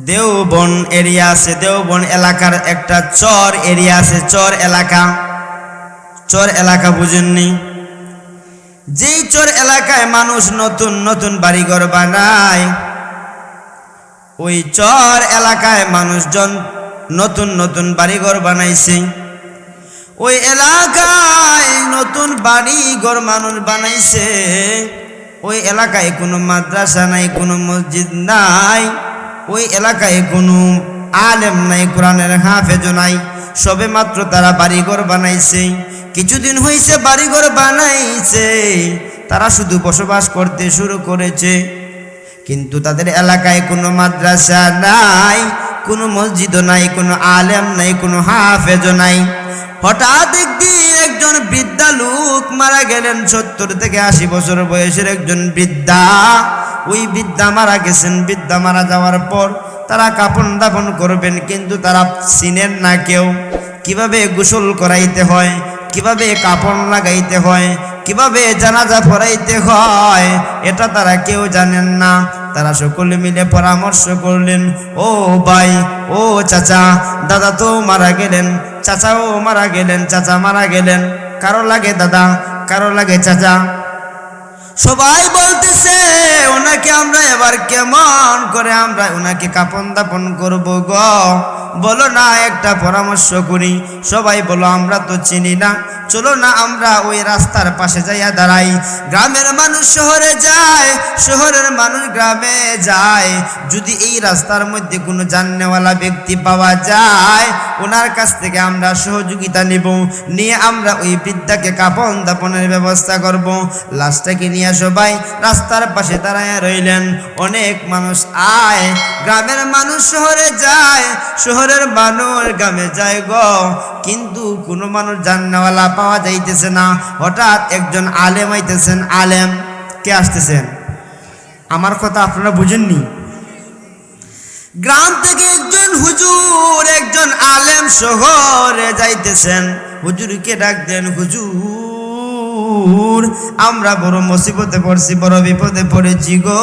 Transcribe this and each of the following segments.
Deoband area আছে, দেওবন এলাকার একটা চর এরিয়া আছে, চর এলাকা বুঝেননি? যেই চর এলাকায় মানুষ নতুন নতুন বাড়িঘর বানায়, ওই চর এলাকায় মানুষজন নতুন নতুন বাড়িঘর বানাইছে। ওই এলাকায় নতুন বাড়িঘর মানুষ বানাইছে। ওই এলাকায় কোনো মাদ্রাসা নাই, কোনো মসজিদ নাই, ওই এলাকায় কোনো আলেম নাই, কোরআনের হাফেজ নাই, সবে মাত্র তারা বাড়িঘর বানাইছে। কিছুদিন হয়েছে বাড়িঘর বানাইছে, তারা শুধু বসবাস করতে শুরু করেছে। কিন্তু তাদের এলাকায় কোনো মাদ্রাসা নাই, কোনো মসজিদও নাই, কোনো আলেম নাই, কোনো হাফেজও নাই। হঠাৎ একদিন একজন বৃদ্ধা লোক মারা গেলেন, 70 থেকে 80 বছর বয়সের একজন বৃদ্ধা। ওই বৃদ্ধা মারা গেছেন। বৃদ্ধা মারা যাওয়ার পর তারা কাফন দাফন করবেন, কিন্তু তারা চিনেন না কেউ। কিভাবে গোসল করাইতে হয়, কিভাবে কাফন লাগাইতে হয়, কিভাবে জানাজা পড়াইতে হয়, এটা তারা কেউ জানেন না। তারা সকলে মিলে পরামর্শ করলেন, ও ভাই, ও চাচা, দাদা তো মারা গেলেন, চাচাও মারা গেলেন, চাচা মারা গেলেন, কারো লাগে দাদা, কারো লাগে চাচা। সবাই বলতেছে ওনাকে আমরা এবার কেমন করে আমরা ওনাকে কাফন দাফন করবো গো, বলো না একটা পরামর্শ করি। সবাই বলো আমরা তো চিনি না, চলো না আমরা ওই রাস্তার পাশে যাইয়া দাঁড়াই। গ্রামের মানুষ শহরে যায়, শহরের মানুষ গ্রামে যায়। যদি এই রাস্তার মধ্যে কোনো জাননেওয়ালা ব্যক্তি পাওয়া যায়, ওনার কাছ থেকে আমরা সহযোগিতা নিব, নিয়ে আমরা ওই বৃদ্ধাকে কাফন দাফনের ব্যবস্থা করব। লাশটাকে নিয়ে সবাই রাস্তার পাশে দাঁড়ায় রইলেন। অনেক মানুষ আয়, গ্রামের মানুষ শহরে যায়, শহরের মানুষ গ্রামে যায় গো, কিন্তু কোনো মানুষ জাননেওয়ালা পাওয়া যাইতেছে না। হঠাৎ একজন আলেম আইতেছেন। আলেম কে আসতেছেন? আমার কথা আপনারা বুঝেননি? গ্রাম থেকে একজন হুজুর, একজন আলেম শহরে যাইতেছেন। হুজুরকে ডাক দেন, হুজুর আমরা বড় মুসিবতে পড়ছি, বড় বিপদে পড়েছি গো,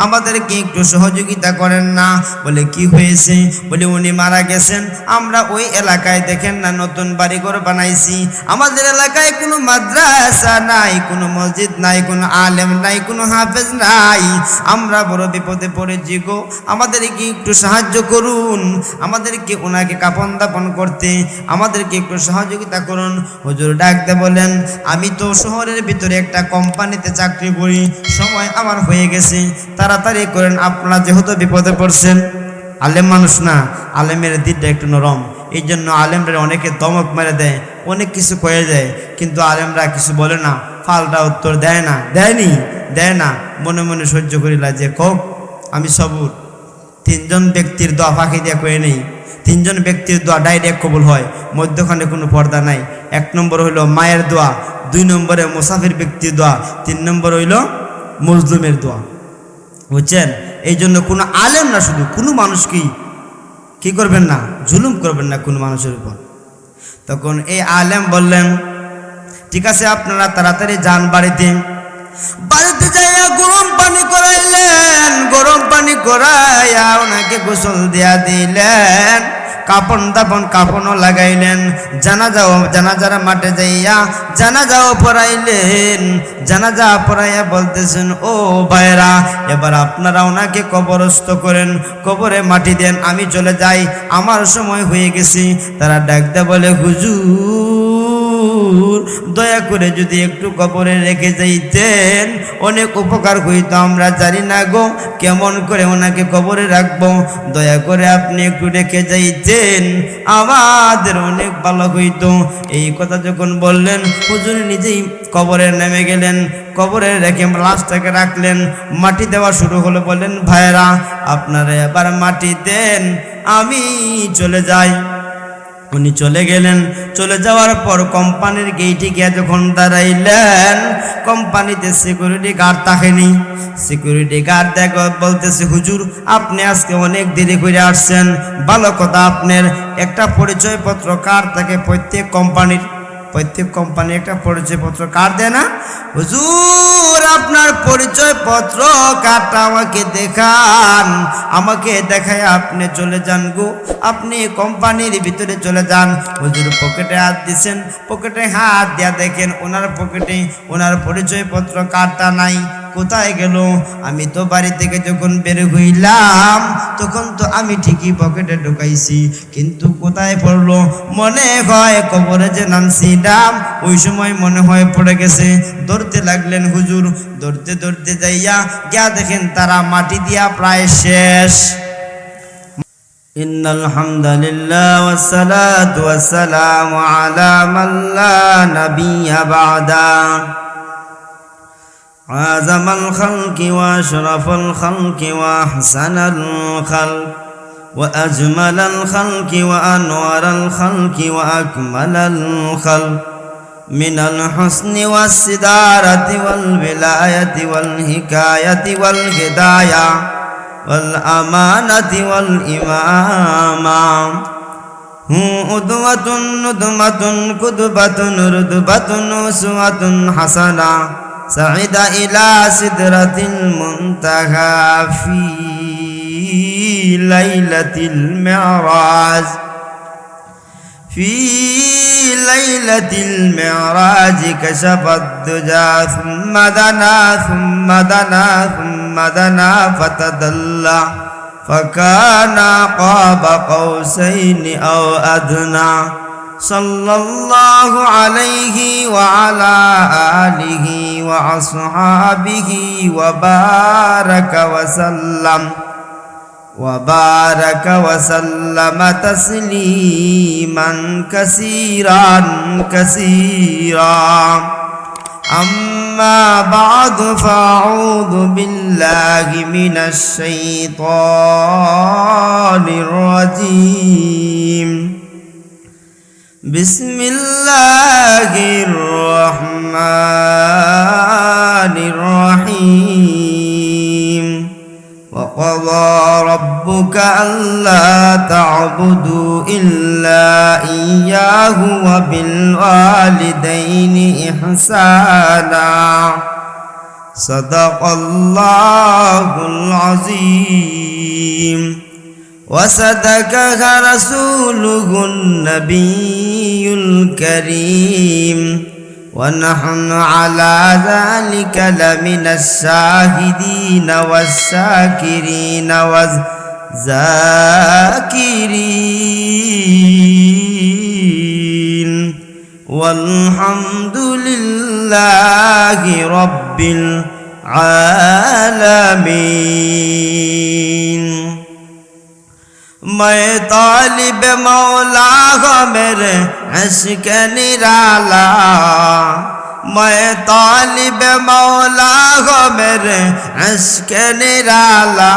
আমাদেরকে একটু সহযোগিতা করেন না। বলে কি হয়েছে? বলে উনি মারা গেছেন। আমরা ওই এলাকায় দেখেন না নতুন বাড়িঘর বানাইছি, আমাদের এলাকায় কোনো মাদ্রাসা নাই, কোনো মসজিদ নাই, কোনো আলেম নাই, কোনো হাফেজ নাই, আমরা বড় বিপদে পড়েছি গো, আমাদেরকে একটু সাহায্য করুন, আমাদেরকে ওনাকে কাফন দাফন করতে আমাদেরকে একটু সহযোগিতা করুন। হুজুর ডাকতে বলেন, আমি তো শহরের ভিতরে একটা কোম্পানিতে চাকরি করি, সময় আমার হয়ে গেছে, তাড়াতাড়ি করেন, আপনারা যেহেতু বিপদে পড়ছেন। আলেম মানুষ না, আলেমের দিকটা একটু নরম, এই জন্য আলেমরা অনেকে দমক মেরে দেয়, অনেক কিছু কয়ে যায়, কিন্তু আলেমরা কিছু বলে না, ফালটা উত্তর দেয় না, দেয় না, মনে মনে সহ্য করিলা যে কক আমি সবুর। 3 জন ব্যক্তির দোয়া ফাঁকি দিয়ে কয়ে নেই, 3 জন ব্যক্তির দোয়া ডাইরেক্ট কবুল হয়, মধ্যখানে কোনো পর্দা নাই। 1 নম্বর হইল মায়ের দোয়া, 2 নম্বরে মুসাফির ব্যক্তির দোয়া, 3 নম্বর হইল মজলুমের দোয়া, বুঝছেন? এই জন্য কোনো আলেম না, শুধু কোনো মানুষকেই কি করবেন না, জুলুম করবেন না কোনো মানুষের উপর। তখন এই আলেম বললেন, ঠিক আছে আপনারা তাড়াতাড়ি যান বাড়িতে। বাড়িতে যাইয়া গরম পানি করাইলেন, গরম পানি করাইয়া ওনাকে গোসল দিয়া দিলেন, কাফন দাফন কাফনও লাগাইলেন, জানাজার মাঠে যাইয়া জানাজাও পড়াইলেন। জানাজা পড়াইয়া বলতেছেন, ও ভাইরা এবার আপনারা ওনাকে কবরস্থ করেন, কবরে মাটি দেন, আমি চলে যাই, আমার সময় হয়ে গেছে। তারা ডাকতে বলে, হুজুর দয়া করে যদি একটু কবরে রেখে যাইতেন অনেক উপকার হইতো, আমরা জানি না গো কেমন করে ওনাকে কবরে রাখবো, দয়া করে আপনি একটু রেখে যাইতেন, আমাদের অনেক ভালো হইতো। এই কথা যখন বললেন, হুজুর নিজেই কবরে নেমে গেলেন, কবরে রেখে লাশটাকে রাখলেন, মাটি দেওয়া শুরু হলো। বললেন, ভাইরা আপনারা এবার মাটি দেন, আমি চলে যাই। উনি চলে গেলেন। চলে যাওয়ার পর কোম্পানির গেইটে গিয়ে যখন দাঁড়াইলেন, কোম্পানিতে সিকিউরিটি গার্ড থাকেনি। সিকিউরিটি গার্ড দেখো বলতেছে, হুজুর আপনি আজকে অনেক দেরি করে আসছেন, ভালো কথা, আপনার একটা পরিচয়পত্র কার্ড থাকে প্রত্যেক কোম্পানির, প্রত্যেক কোম্পানি একটা পরিচয়পত্র কার্ড দেয় না? হুজুর আপনার পরিচয়পত্র কার্ডটা আমাকে দেখান, আমাকে দেখায় আপনি চলে যান গো, আপনি কোম্পানির ভিতরে চলে যান। হুজুর পকেটে হাত দিছেন, পকেটে হাত দিয়া দেখেন ওনার পকেটে ওনার পরিচয়পত্র কার্ডটা নাই। কোথায় গেল? আমি তো বাড়ি থেকে যখন বের হইলাম তখন তো আমি ঠিকই পকেটে ঢুকাইছি, কিন্তু কোথায় পড়লো? মনে হয় কবরে যে নামছিলাম ওই সময় মনে হয় পড়ে গেছে। ধরতে লাগলেন হুজুর, ধরতে ধরতে যাইয়া গিয়া দেখেন তারা মাটি দিয়া প্রায় শেষ। ইন্নাল হামদুলিল্লাহ ওয়াসসালাতু ওয়াসসালামু আলা মান লা নাবিয়্যা বা'দা أعظم الخلق وأشرف الخلق وأحسن الخلق وأجمل الخلق وأنور الخلق وأكمل الخلق من الحسن والصدارة والولاية والحكاية والهداية والأمانة والإمامة هو أدوة ندمة قدبة رتبة أسوة حسنة سعد إلى سدرة المنتهى في ليلة المعراج في ليلة المعراج كشف الدجى ثم دنا ثم دنا ثم دنا فتدلى فكان قاب قوسين أو أدنى صلى الله عليه وعلى آله وأصحابه وبارك وسلم تسليما كثيرا كثيرا أما بعد فأعوذ بالله من الشيطان الرجيم بسم الله الرحمن الرحيم وقضى ربك ألا تعبدوا إلا إياه وبالوالدين إحسانا صدق الله العظيم وصدقك رسوله النبي الكريم ونحن على ذلك لمن الشاهدين والشاكرين والذاكرين والحمد لله رب العالمين मैं तालिब मौला हो मेरे इश्क निराला मैं तालिब मौला हो मेरे इश्क निराला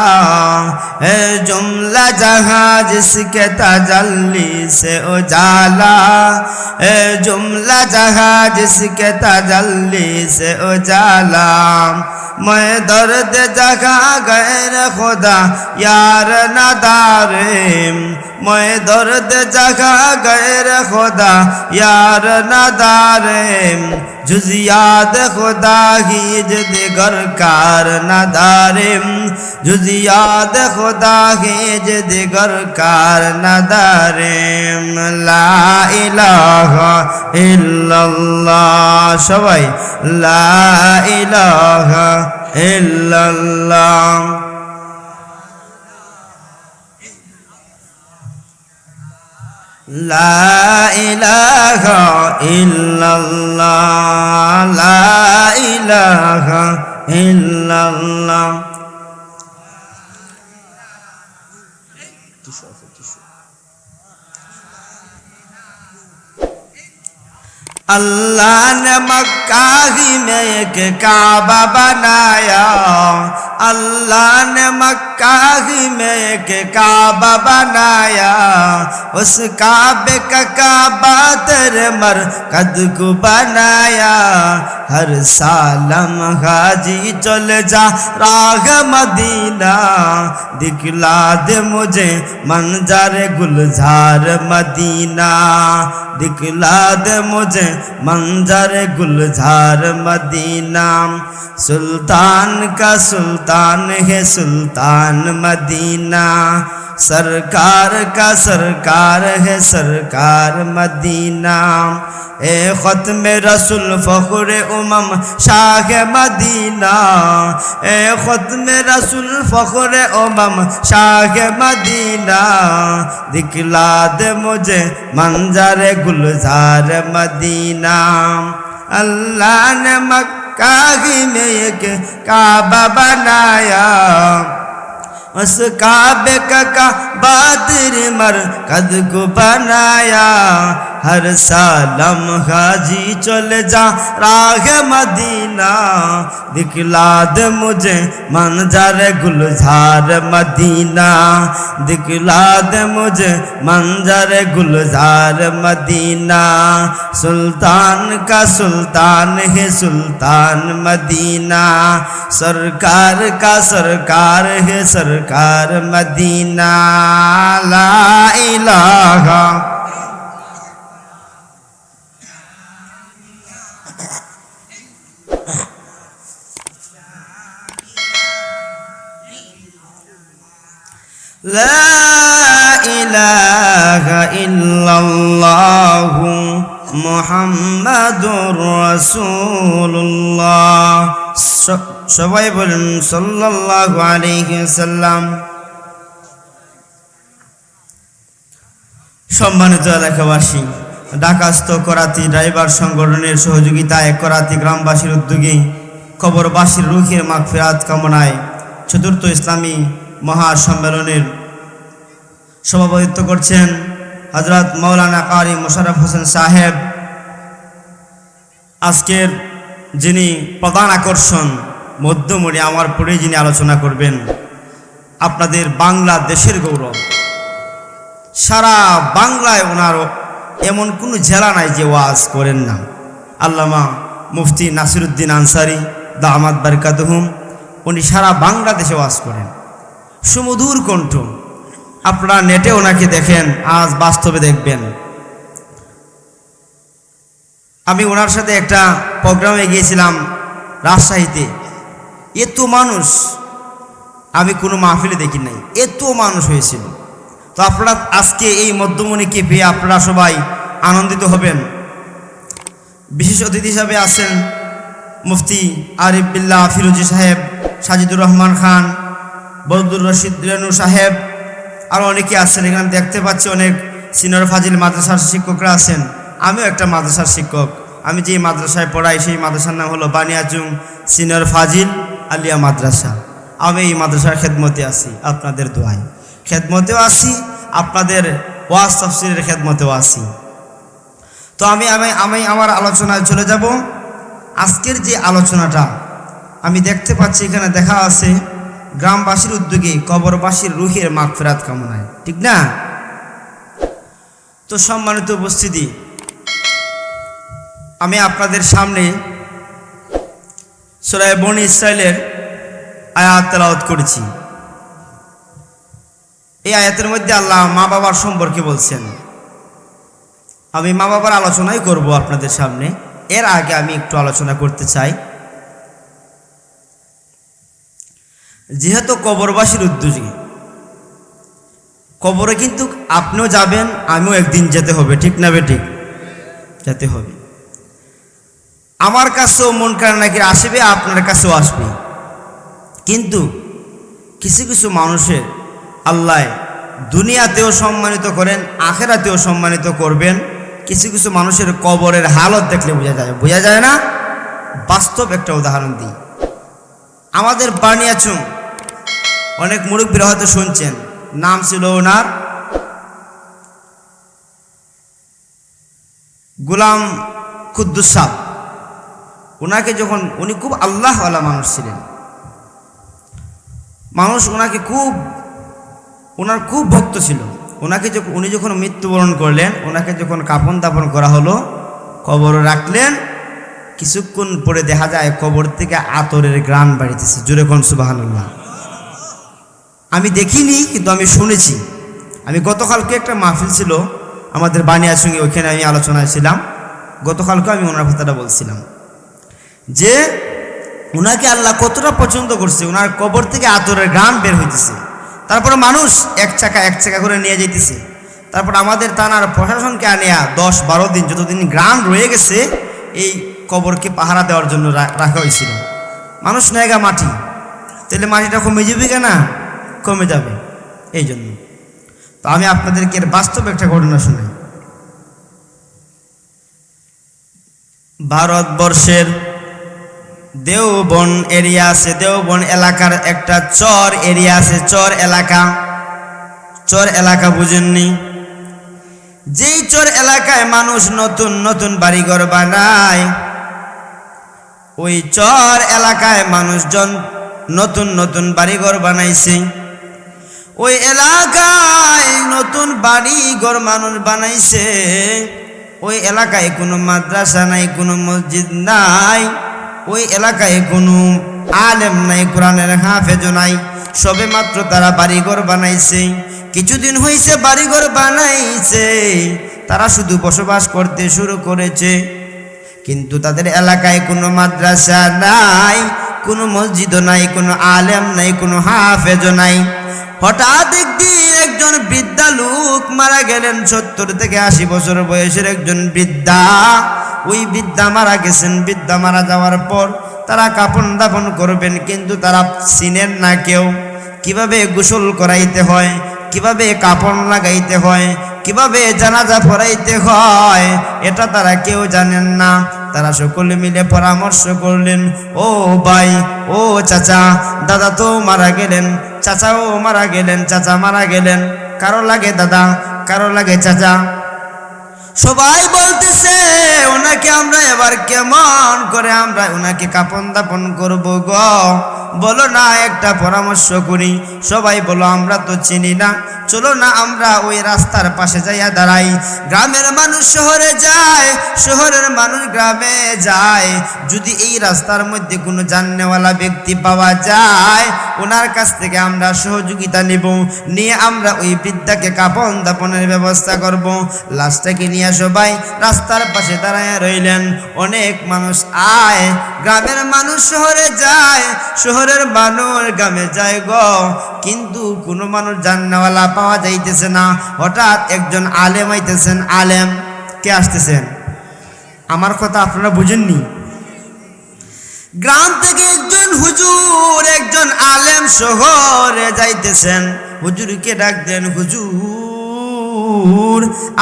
है जुमला जहां जिसके तजल्ली से उजाला है जुमला जहां जिसके तजल्ली से उजाला मैं दर्द जगा गैर खुदा यार नदारे मैं दर्द जगा गैर खुदा यार नदारे जुजियाद खुदा ही दिगर कार नदारे जुजियाद खुदा ही दिगर कार नदारे ला इलाहा इल्लल्लाह सबाई ला इलाहा इल्लल्लाह ला इलाहा इल्लल्लाह ला इलाहा इल्लल्लाह अल्लाह ने मक्का ही में एक काबा बनाया अल्लाह ने मक्का मक्का में एक काबा बनाया, उस काबे का काबा तेरे मरकद को बनाया। हर साल हाजी चले जा राह मदीना, दिखला दे मुझे मंजर गुलजार मदीना, दिखला दे मुझे मंजर गुलजार मदीना। सुल्तान का सुल्तान है सुल्तान मदीना, सरकार का सरकार है सरकार मदीना। ए ख़त्म रसूल फ़ख्र उमम शाह मदीना, ए ख़त्म रसूल फ़ख्र उमम शाह मदीना, दिखला दे मुझे मंजर गुलजार मदीना। अल्लाह ने मक्का में एक काबा बनाया, उस काबे का काबा तेरे मरकद को बनाया। हर सालम हाजी चले जा राह मदीना, दिखला दे मुझे मंजर गुलजार मदीना, दिखला दे मुझे मंजर गुलजार मदीना। सुल्तान का सुल्तान है सुल्तान मदीना, सरकार का सरकार है सरकार मदीना। ला इलाहा ला इलाहा इल्लल्लाहु मुहम्मदुर রাসূলুল্লাহ। সবাই বলেন সাল্লাল্লাহু আলাইহি ওয়াসাল্লাম। সম্মানিত এলাকাবাসী, ঢাকাস্থ করাতি ড্রাইভার সংগঠনের সহযোগিতায় করাতি গ্রামবাসীর উদ্যোগে কবরবাসীর রুহের মাগফিরাত কামনায় চতুর্থ ইসলামী মহাসম্মেলনের সভাপতিত্ব করছেন হযরত মাওলানা কারি মোশাররফ হোসেন সাহেব। আজকের যিনি প্রধান আকর্ষণ মধ্যমণি আমার পরে যিনি আলোচনা করবেন, আপনাদের বাংলাদেশের গৌরব। সারা বাংলায় ওনার এমন কোনো জেলা নাই যে ওয়াজ করেন না। আল্লামা মুফতি নাসিরউদ্দিন আনসারী দামাত বারকাতুহুম, উনি সারা বাংলাদেশে ওয়াজ করেন, সুমধুর কণ্ঠ। আপনারা নেটে ওনাকে দেখেন, আজ বাস্তবে দেখবেন। আমি ওনার সাথে একটা প্রোগ্রামে গিয়েছিলাম রাজশাহীতে। এত মানুষ আমি কোনো মাহফিলে দেখি নাই, এত মানুষ হয়েছিল। তো আপনারা আজকে এই মধ্যমণিকে পেয়ে আপনারা সবাই আনন্দিত হবেন। বিশেষ অতিথি হিসাবে আছেন মুফতি আরিফ বিল্লাহ ফিরোজি সাহেব, সাজিদুর রহমান খান, বদরুর রশিদ রেনু সাহেব, আরও অনেকে আছেন। এখানে দেখতে পাচ্ছি অনেক সিনিয়র ফাজিল মাদ্রাসার শিক্ষকরা আছেন। আমিও একটা মাদ্রাসার শিক্ষক। আমি যে মাদ্রাসায় পড়াই সেই মাদ্রাসার নাম হলো বানিয়াচুং সিনিয়র ফাজিল আলিয়া মাদ্রাসা। আমি এই মাদ্রাসার খেদমতে আছি, আপনাদের দোয়ায় খেদমতেও আছি, আপনাদের ওয়াজ তাফসীরের খেদমতেও আছি। তো আমি আমার আলোচনায় চলে যাব। আজকের যে আলোচনাটা আমি দেখতে পাচ্ছি এখানে দেখা আছে গ্রামবাসীর উদ্যোগে কবরবাসীর রুহের মাগফিরাত কামনায়, ঠিক না? তো সম্মানিত উপস্থিতি, আমি আপনাদের সামনে সূরা বনী ইসরাঈলের আয়াত তেলাওয়াত করেছি। এই আয়াতের মধ্যে আল্লাহ মা বাবার সম্পর্কে বলছেন। আমি মা বাবার আলোচনাই করব আপনাদের সামনে। এর আগে আমি একটু আলোচনা করতে চাই, যেহেতু কবরবাসীর উদ্যোগে কবরে কিন্তু আপনিও যাবেন, আমিও একদিন যেতে হবে, ঠিক না বেঠিক? যেতে হবে। আমার কাছেও মন কার নাকি আসবে, আপনার কাছেও আসবে। কিন্তু কিছু কিছু মানুষের আল্লাহ দুনিয়াতেও সম্মানিত করেন, আখেরাতেও সম্মানিত করবেন। কিছু কিছু মানুষের কবরের হালত দেখলে বোঝা যায় না? বাস্তব একটা উদাহরণ দিই। আমাদের বানিয়াচুং অনেক মুরব্বীরা হয়তো শুনছেন, নাম ছিল ওনার গোলাম কুদ্দুস সাহেব। ওনাকে যখন, উনি খুব আল্লাহওয়ালা মানুষ ছিলেন, মানুষ ওনার খুব ভক্ত ছিল। উনি যখন মৃত্যুবরণ করলেন, ওনাকে যখন কাফন দাফন করা হলো, কবরে রাখলেন, কিছুক্ষণ পরে দেখা যায় কবর থেকে আতরের ঘ্রাণ বাড়িতেছে। জোরে কোন সুবহানাল্লাহ। আমি দেখিনি, কিন্তু আমি শুনেছি। আমি গতকালকে একটা মাহফিল ছিল আমাদের বানিয়ার সঙ্গে, ওইখানে আমি আলোচনায় ছিলাম। গতকালকে আমি ওনার কথাটা বলছিলাম যে ওনাকে আল্লাহ কতটা পছন্দ করছে, ওনার কবর থেকে আতরের ঘ্রাণ বের হইতেছে। তারপরে মানুষ এক চাকা করে নিয়ে যাইতেছে। তারপর আমাদের থানার প্রশাসনকে আনিয়া 10-12 দিন, যতদিন ঘ্রাণ রয়ে গেছে, এই কবরকে পাহারা দেওয়ার জন্য রাখা হয়েছিল। মানুষ নেয়গা মাটি, তাহলে মাটিটা কমে যাবে কেনা? কমে যাবে। এই জন্য তো আমি আপনাদেরকে এর বাস্তব একটা ঘটনা শোনাই। ভারতবর্ষের দেওবন এরিয়া আছে, দেওবন এলাকার একটা চর এরিয়া আছে, চর এলাকা বুঝেননি? যেই চর এলাকায় মানুষ নতুন নতুন বাড়িঘর বানায়, ওই চর এলাকায় মানুষজন নতুন নতুন বাড়িঘর বানাইছে। ওই এলাকায় নতুন বাড়িঘর মানুষ বানাইছে। ওই এলাকায় কোনো মাদ্রাসা নাই, কোনো মসজিদ নাই, ওই এলাকায় কোনো আলেম নাই, কোরআনের হাফেজ নাই, সবে মাত্র তারা বাড়িঘর বানাইছে। কিছুদিন হয়েছে বাড়িঘর বানাইছে, তারা শুধু বসবাস করতে শুরু করেছে। কিন্তু তাদের এলাকায় কোনো মাদ্রাসা নাই, কোনো মসজিদও নাই, কোনো আলেম নাই, কোনো হাফেজ নাই। হঠাৎ একদিন একজন বৃদ্ধা লোক মারা গেলেন, 70 থেকে 80 বছর বয়সের একজন বৃদ্ধা। ওই বৃদ্ধা মারা গেছেন। বৃদ্ধা মারা যাওয়ার পর তারা কাফন দাফন করবেন, কিন্তু তারা চিনেন না কেউ। কিভাবে গোসল করাইতে হয়, কিভাবে কাফন লাগাইতে হয়, কিভাবে জানাজা পড়াইতে হয়, এটা তারা কেউ জানেন না। তারা সকলে মিলে পরামর্শ করলেন, ও ভাই, ও চাচা, দাদা তো মারা গেলেন, চাচাও মারা গেলেন, চাচা মারা গেলেন, কারো লাগে দাদা, কারো লাগে চাচা। সবাই বলতেছে ওনাকে আমরা এবার কেমন করে আমরা ওনাকে কাফন দাফন করবো গো, বলো না একটা পরামর্শ করি। সবাই বলো আমরা তো চিনি না, চলো না আমরা ওই রাস্তার পাশে যাইয়া দাঁড়াই। গ্রামের মানুষ শহরে যায়, শহরের মানুষ গ্রামে যায়। যদি এই রাস্তার মধ্যে কোনো জাননেওয়ালা ব্যক্তি পাওয়া যায়, ওনার কাছ থেকে আমরা সহযোগিতা নিয়ে আমরা ওই বৃদ্ধাকে কাফন দাফনের ব্যবস্থা করব। লাশটাকে নিয়ে সবাই রাস্তার পাশে দাঁড়ায় রইলেন। অনেক মানুষ আয়, গ্রামের মানুষ শহরে যায়, শহরের মানুষ গ্রামে যায় গো, কিন্তু কোনো মানুষ জাননেওয়ালা পাওয়া যাইতেছে না। হঠাৎ একজন আলেম আইতেছেন। আলেম কে আসতেছেন? আমার কথা আপনারা বুঝেননি? গ্রাম থেকে একজন হুজুর, একজন আলেম শহরে যাইতেছেন। হুজুরকে ডাক দেন, হুজুর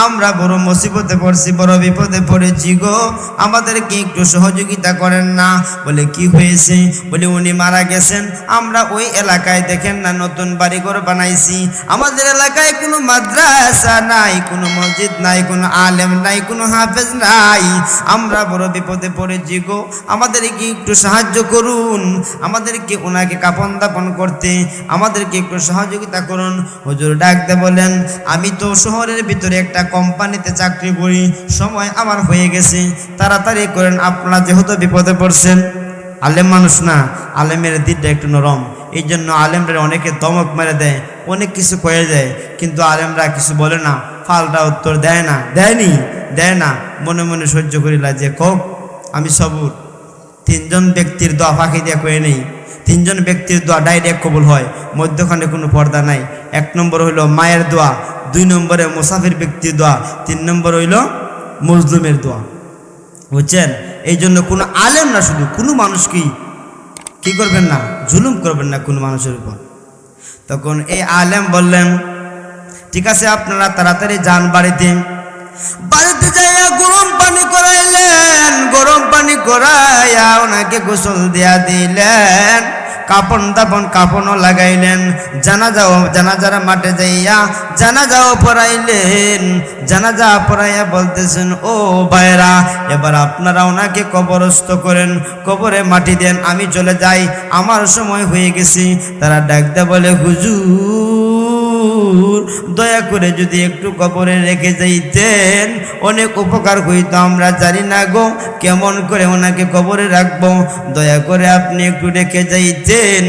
আমরা বড় মুসিবতে পড়ছি, বড় বিপদে পড়েছি গো, আমাদেরকে একটু সহযোগিতা করেন না। বলে কি হয়েছে? বলে উনি মারা গেছেন। আমরা ওই এলাকায় দেখেন না নতুন বাড়িঘর বানাইছি, আমাদের এলাকায় কোনো মাদ্রাসা নাই, কোনো মসজিদ নাই, কোনো আলেম নাই, কোনো হাফেজ নাই, আমরা বড় বিপদে পড়েছি গো, আমাদেরকে একটু সাহায্য করুন, আমাদেরকে ওনাকে কাফন দাফন করতে আমাদেরকে একটু সহযোগিতা করুন। হুজুর ডাকতে বলেন, আমি তো শহরের ভিতরে একটা কোম্পানিতে চাকরি করি, সময় আমার হয়ে গেছে, তাড়াতাড়ি করেন, আপনারা যেহেতু বিপদে পড়ছেন। আলেম মানুষ না, আলেমের দিকটা একটু নরম, এই জন্য আলেমরা অনেকে দমক মেরে দেয়, অনেক কিছু কয়ে যায়, কিন্তু আলেমরা কিছু বলে না, ফালটা উত্তর দেয় না, দেয় না, মনে মনে সহ্য করিলা যে কক আমি সবুর। 3 জন ব্যক্তির দোয়া ফাঁকি দিয়ে কয়ে নেই, 3 জন ব্যক্তির দোয়া ডাইরেক্ট কবুল হয়, মধ্যখানে কোনো পর্দা নাই। 1 নম্বর হইল মায়ের দোয়া, 2 নম্বরে মুসাফির ব্যক্তির দোয়া, 3 নম্বর হইল মজলুমের দোয়া। বুঝছেন? এই জন্য কোনো আলেম না, শুধু কোনো মানুষ কি করবেন না, জুলুম করবেন না কোনো মানুষের উপর। তখন এই আলেম বললেন, ঠিক আছে আপনারা তাড়াতাড়ি যান বাড়িতে যাইয়া গরম পানি করাইলেন, গরম পানি করাইয়া ওনাকে গোসল দিয়া দিলেন। কাপড়ও লাগাইলেন, জানাজার মাঠে যাইয়া জানাজাও পড়াইলেন। জানাজা পড়াইয়া বলতেছেন, ও ভাইরা, এবার আপনারা ওনাকে কবরস্থ করেন, কবরে মাটি দেন, আমি চলে যাই, আমার সময় হয়ে গেছে। তারা ডাকতে বলে, হুজুর দয়া করে যদি একটু কবরে রেখে যাইতেন অনেক উপকার হইতো, আমরা জানি না গো কেমন করে ওনাকে কবরে রাখবো, দয়া করে আপনি একটু রেখে যাইতেন,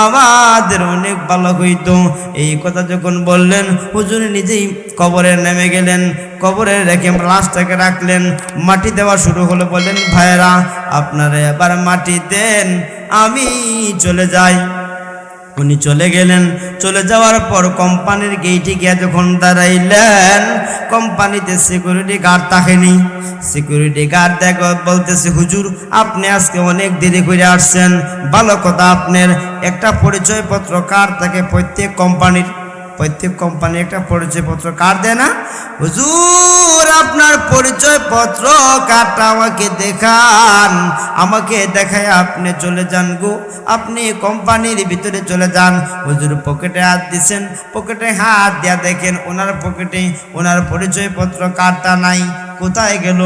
আমাদের অনেক ভালো হইতো। এই কথা যখন বললেন, হুজুর নিজেই কবরে নেমে গেলেন, কবরে রেখে লাশটাকে রাখলেন, মাটি দেওয়া শুরু হলো। বললেন, ভাইরা আপনারা এবার মাটি দেন, আমি চলে যাই। উনি চলে গেলেন। চলে যাওয়ার পর কোম্পানির গেইটে গিয়ে যখন দাঁড়াইলেন, কোম্পানিতে সিকিউরিটি গার্ড থাকেনি। সিকিউরিটি গার্ড দেখো বলতেছে, হুজুর আপনি আজকে অনেক দেরি করে আসছেন, ভালো কথা, আপনার একটা পরিচয়পত্র কার্ড থাকে, প্রত্যেক কোম্পানি একটা পরিচয়পত্র কার্ড দেয় না? হুজুর আপনার পরিচয়পত্র কার্ডটা আমাকে দেখান, আমাকে দেখায় আপনি চলে যান গো, আপনি কোম্পানির ভিতরে চলে যান। হুজুর পকেটে হাত দিছেন, পকেটে হাত দিয়া দেখেন ওনার পকেটে ওনার পরিচয়পত্র কার্ডটা নাই। কোথায় গেল?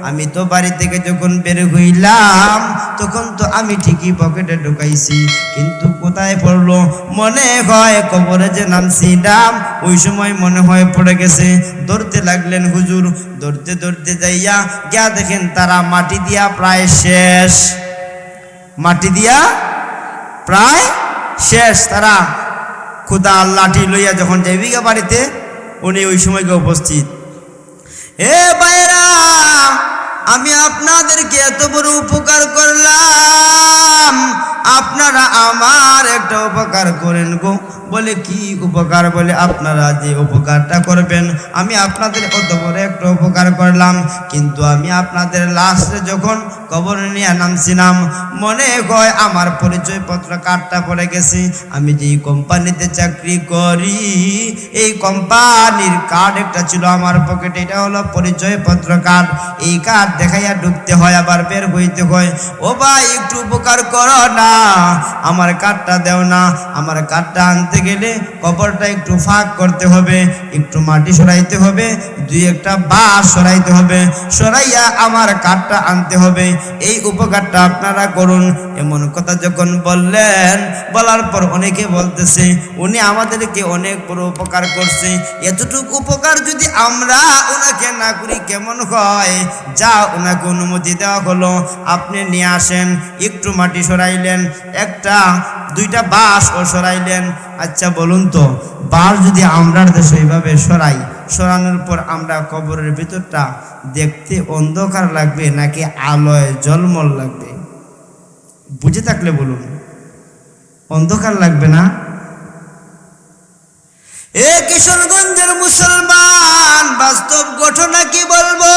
আমি তো বাড়ি থেকে যখন বের হইলাম তখন তো আমি ঠিকই পকেটে ঢুকাইছি, কিন্তু কোথায় পড়লো? মনে হয় কবরে যে নামছিলাম ওই সময় মনে হয় পড়ে গেছে। ধরতে লাগলেন হুজুর, ধরতে যাইয়া গিয়া দেখেন তারা মাটি দিয়া প্রায় শেষ। তারা খুদা লাঠি লইয়া যখন যাইবিগা বাড়িতে, উনি ওই সময় গিয়ে উপস্থিত। এ ভাইরা, আমি আপনাদেরকে এত বড় উপকার করলাম, আপনারা আমার একটা উপকার করেন গো। বলে, কি উপকার? বলে, আপনারা যে উপকারটা করবেন, আমি আপনাদের কত বড় একটা উপকার করলাম, কিন্তু আমি আপনাদের লাশে যখন কবর নিয়ে নামছিলাম মনে হয় আমার পরিচয়পত্র কার্ডটা পড়ে গেছে। আমি যেই কোম্পানিতে চাকরি করি এই কোম্পানির কার্ড একটা ছিল আমার পকেটে, এটা হলো পরিচয়পত্র কার্ড। এই কার্ড দেখাইয়া ঢুকতে হয়, আবার বের হইতে হয়। ও ভাই একটু উপকার করো না, আমার কার্ডটা দেও না। আমার কার্ডটা আনতে গেলে কবরটা একটু ফাঁক করতে হবে, একটু মাটি সরাইতে হবে, দুই একটা বাঁশ সরাইতে হবে, সরাইয়া আমার কার্ডটা আনতে হবে, এই উপকারটা আপনারা করুন। এমন কথা যখন বললেন, বলার পর অনেকে বলতেছে উনি আমাদেরকে অনেক বড় উপকার করছে, এতটুকু উপকার যদি আমরা ওনাকে না করি কেমন হয়? যা ওনাকে অনুমতি দেওয়া হলো, আপনি নিয়ে আসেন। একটু মাটি সরাইলেন, একটা দুইটা বাঁশ ও সরাইলেন। আচ্ছা বলুন তো, বাঁশ যদি আমরা দেশে এইভাবে সরানোর পর আমরা কবরের ভিতরটা দেখতে অন্ধকার লাগবে নাকি আলোয় ঝলমল লাগবে? বুঝে থাকলে বলুন। অন্ধকার লাগবে না? এ কিশোরগঞ্জের মুসলমান, বাস্তব ঘটনা কি বলবো।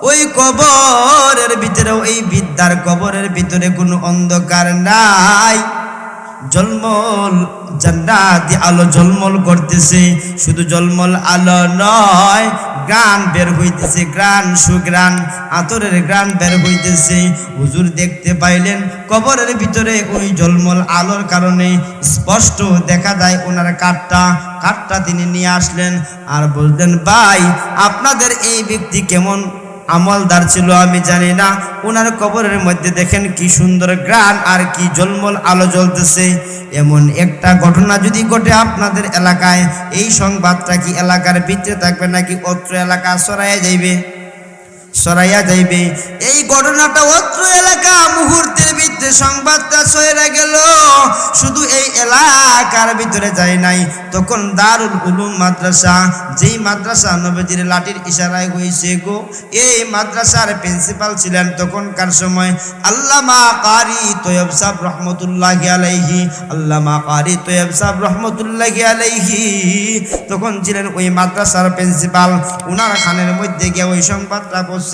ওই কবরের ভিতরে, ওই বিদ্যার কবরের ভিতরে কোনো অন্ধকার নাই, জলমল জান্নাতি আলো জলমল করতেছে। শুধু জলমল আলো নয়, গান বের হইতেছে, গান সুগ্রান আতরের গান বের হইতেছে। হুজুর দেখতে পাইলেন কবরের ভিতরে ওই জলমল আলোর কারণে স্পষ্ট দেখা যায় ওনার কাঠটা তিনি নিয়ে আসলেন আর বললেন, ভাই আপনাদের এই ব্যক্তি কেমন আমলদার ছিল আমি জানি না, ওনার কবরের মধ্যে দেখেন কি সুন্দর গ্রান আর কি জলমল আলো জ্বলতেছে। এমন একটা ঘটনা যদি ঘটে আপনাদের এলাকায়, এই সংবাদটা কি এলাকার ভিতরে থাকবে নাকি অত্র এলাকা সরাইয়া যাইবে? এই ঘটনাটা অত্র এলাকা মুহূর্তের ভিতরে সংবাদটা ছড়িয়ে গেল। শুধু এই এলাকার ভিতরে যায় নাই, তখন দারুল উলুম মাদ্রাসা, যেই মাদ্রাসা নবীজির লাঠির ইশারায় হয়েছে গো, এই মাদ্রাসার প্রিন্সিপাল ছিলেন তখনকার সময় আল্লামা কারি তৈয়ব সাহেব রহমতুল্লাহি আলাইহি। আল্লামা কারি তৈয়ব সাহেব রহমতুল্লাহি আলাইহি তখন ছিলেন ওই মাদ্রাসার প্রিন্সিপাল। উনার খানের মধ্যে গিয়ে ওই সংবাদটা করছে,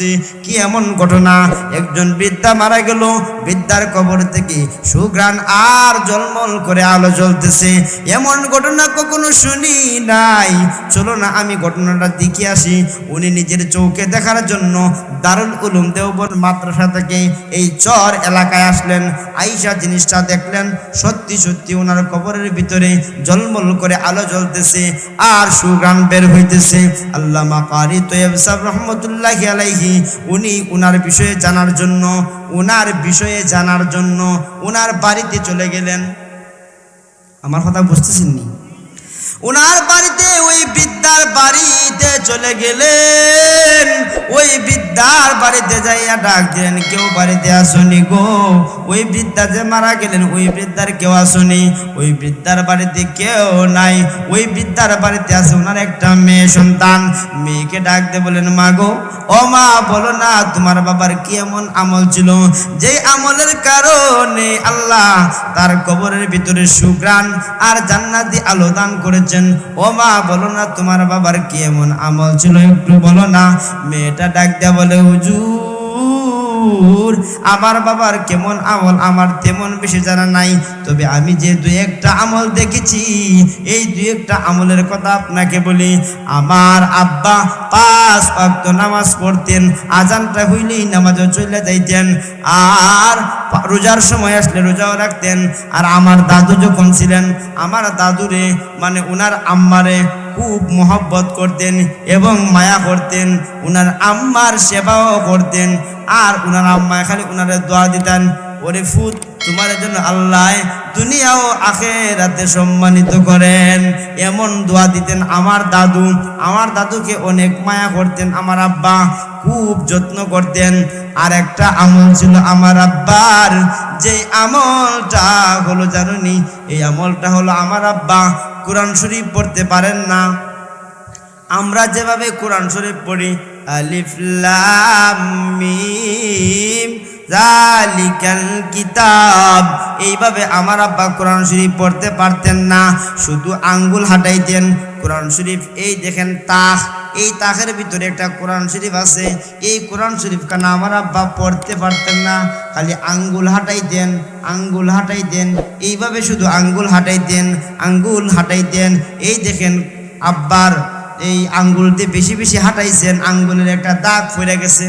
কি এমন ঘটনা, একজন বৃদ্ধা মারা গেল, বৃদ্ধার কবর থেকে সুঘ্রাণ আর ঝলমল করে আলো জ্বলতেছে। এমন ঘটনা কখনো শুনি নাই। চলো না আমি ঘটনাটা দেখে আসি। উনি নিজের চোখে দেখার জন্য দারুল উলুম দেওবন্দ মাদ্রাসা থেকে এই চর এলাকায় আসলেন। আইসা জিনিসটা দেখলেন, সত্যি সত্যি ওনার কবরের ভিতরে ঝলমল করে আলো জ্বলতেছে আর সুঘ্রাণ বের হইতেছে। আল্লামা কারি তৈয়ব সাহেব রহমতুল্লাহি আলাইহি উনি ওনার বিষয়ে জানার জন্য ওনার বাড়িতে চলে গেলেন। আমার কথা বুঝতেছেন নি? ওনার বাড়িতে, ওই বৃদ্ধার বাড়িতে চলে গেলেন। ওই বৃদ্ধার বাড়িতে যাইয়া ডাক দিলেন, কেউ বাড়িতে আসনি গো? ওই বৃদ্ধা যে মারা গেলেন, ওই বৃদ্ধার কেউ আসনি। ওই বৃদ্ধার বাড়িতে কেউ নাই। ওই বৃদ্ধার বাড়িতে আছে ওনার একটা মেয়ে সন্তান। মেয়েকে ডাক দিয়ে বলেন, মা গো, ও মা, বলো না তোমার বাবার কি এমন আমল ছিল যে আমলের কারণে আল্লাহ তার কবরের ভিতরে সুঘ্রাণ আর জান্নাতি আলো দান করেছেন। ও মা, বলো না তোমার বাবার কি এমন আমল ছিল, একটু বলো না। মেয়েটা ডাক দেয়া বলে, হুজুর, আমার বাবার কেমন আমল আমার তেমন বেশি জানা নাই, তবে আমি যে দুই একটা আমল দেখেছি, এই দুই একটা আমলের কথা আপনাকে বলি। আমার আব্বা 5 ওয়াক্ত নামাজ পড়তেন, আজানটা হইলেই নামাজও চলে যাইতেন, আর রোজার সময় আসলে রোজাও রাখতেন। আর আমার দাদু যখন ছিলেন, আমার দাদুরে মানে উনার আম্মারে খুব মোহব্বত করতেন এবং মায়া করতেন। উনার আম্মার সেবাও করতেন। আর উনার আম্মা খালি উনারে দোয়া দিতেন, ওরে ফুত, তোমার জন্য আল্লাহ দুনিয়া ও আখিরাতে সম্মানিত করেন। এমন দোয়া দিতেন আমার দাদু। আমার দাদুকে অনেক মায়া করতেন আমার আব্বা, খুব যত্ন করতেন। আর একটা আমল ছিল আমার আব্বার, যে আমলটা হলো জানুনি, এই আমলটা হলো আমার আব্বা কোরআন শরীফ পড়তে পারেন না। আমরা যেভাবে কোরআন শরীফ পড়ি, আলিফ লাম মিম যালিকাল কিতাব, এইভাবে আমার আব্বা কোরআন শরীফ পড়তে পারতেন না, শুধু আঙ্গুল হাঁটাইতেন। কোরআন শরীফ এই দেখেন তাখ, এই তাখের ভিতরে একটা কোরআন শরীফ আছে। এই কোরআন শরীফ কানা আমার আব্বা পড়তে পারতেন না, খালি আঙ্গুল হাঁটাইতেন, এইভাবে শুধু আঙ্গুল হাঁটাইতেন। এই দেখেন আব্বার এই আঙ্গুলতে বেশি বেশি হাঁটাইছেন, আঙ্গুলের একটা দাগ পড়ে গেছে,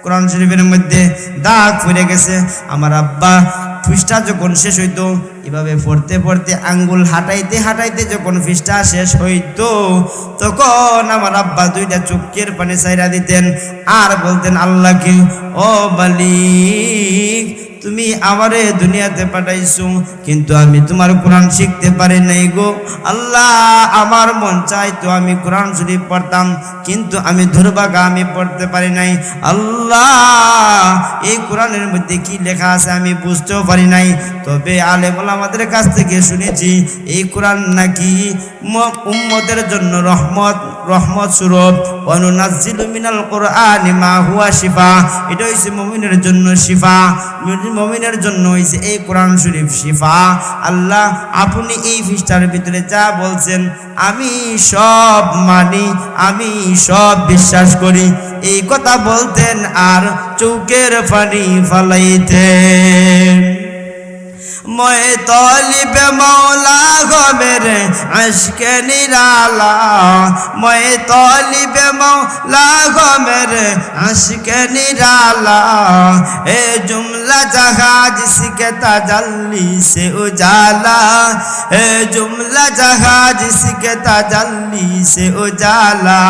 কোরআন শরীফের মধ্যে দাগ পড়ে গেছে। আমার আব্বা পৃষ্ঠা যখন শেষ হইতো, এভাবে পড়তে পড়তে আঙ্গুল হাঁটাইতে যখন পৃষ্ঠা শেষ হইতো, তখন আমার আব্বা দুইটা চোখের পানি ছাইরা দিতেন আর বলতেন আল্লাহকে, ও মালিক, তুমি আমারে দুনিয়াতে পাঠাইছো, কিন্তু আমি তোমার কোরআন শিখতে পারি নাই গো আল্লাহ। আমার মন চাইতো আমি কোরআন শরীফ পড়তাম, কিন্তু আমি দুর্ভাগা, আমি পড়তে পারি নাই। আল্লাহ, এই কোরআনের মধ্যে কি লেখা আছে আমি বুঝতেও পারি নাই। তবে আলেম ওলামাদের কাছ থেকে শুনেছি এই কোরআন নাকি উম্মতের জন্য রহমত স্বরূপ। ওয়ানুনাজ্জিলু মিনাল কুরআনি মা হুয়া শিফা, এটা হইছে মুমিনের জন্য শিফা, মুমিনের জন্য হইছে এই কোরআন শরীফ শিফা। আল্লাহ, আপনি এই পৃষ্ঠার ভিতরে যা বলছেন আমি সব মানি, আমি সব বিশ্বাস করি, এই কথা বলতেন আর চৌকের পানি ফালাইতেন। মই তলিবে মৌলা গো মেরে আশকে নিরালা, মই তলিবে মৌলা গো মেরে আশকে নিরালা, এ जुमला जहाँ जिसके तजल्ली से उजाला, ए जुमला जहाँ जिसके तजल्ली से उजाला,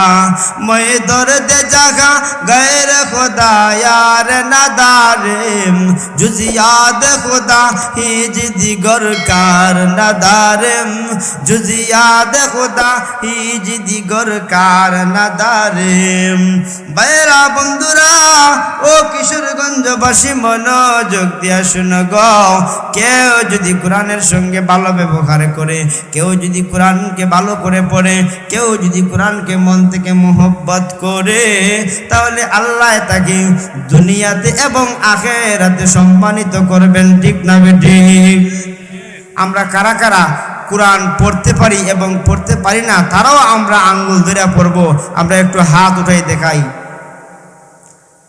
मैं दर्द जहाँ गैर खुदा यार नदारे, जुज याद खुदा ही जिदिगर कार नदारे, जुज याद खुदा ही जिदिगर कार नदारे। बैरा बंधुरा ओ किशोरगंजবাসী মনোযোগ দিয়া শুনো গো, কেউ যদি কোরআনের সঙ্গে ভালো ব্যবহার করে, কেউ যদি কোরআনকে ভালো করে পড়ে, কেউ যদি কোরআনকে মন থেকে মোহব্বত করে, তাহলে আল্লাহ তাকে দুনিয়াতে এবং আখিরাতে সম্মানিত করবেন। ঠিক না বেঠিক? আমরা কারা কারা কোরআন পড়তে পারি এবং পড়তে পারি না, তারাও আমরা আঙ্গুল ধরে পড়বো। আমরা একটু হাত উঠাই দেখাই।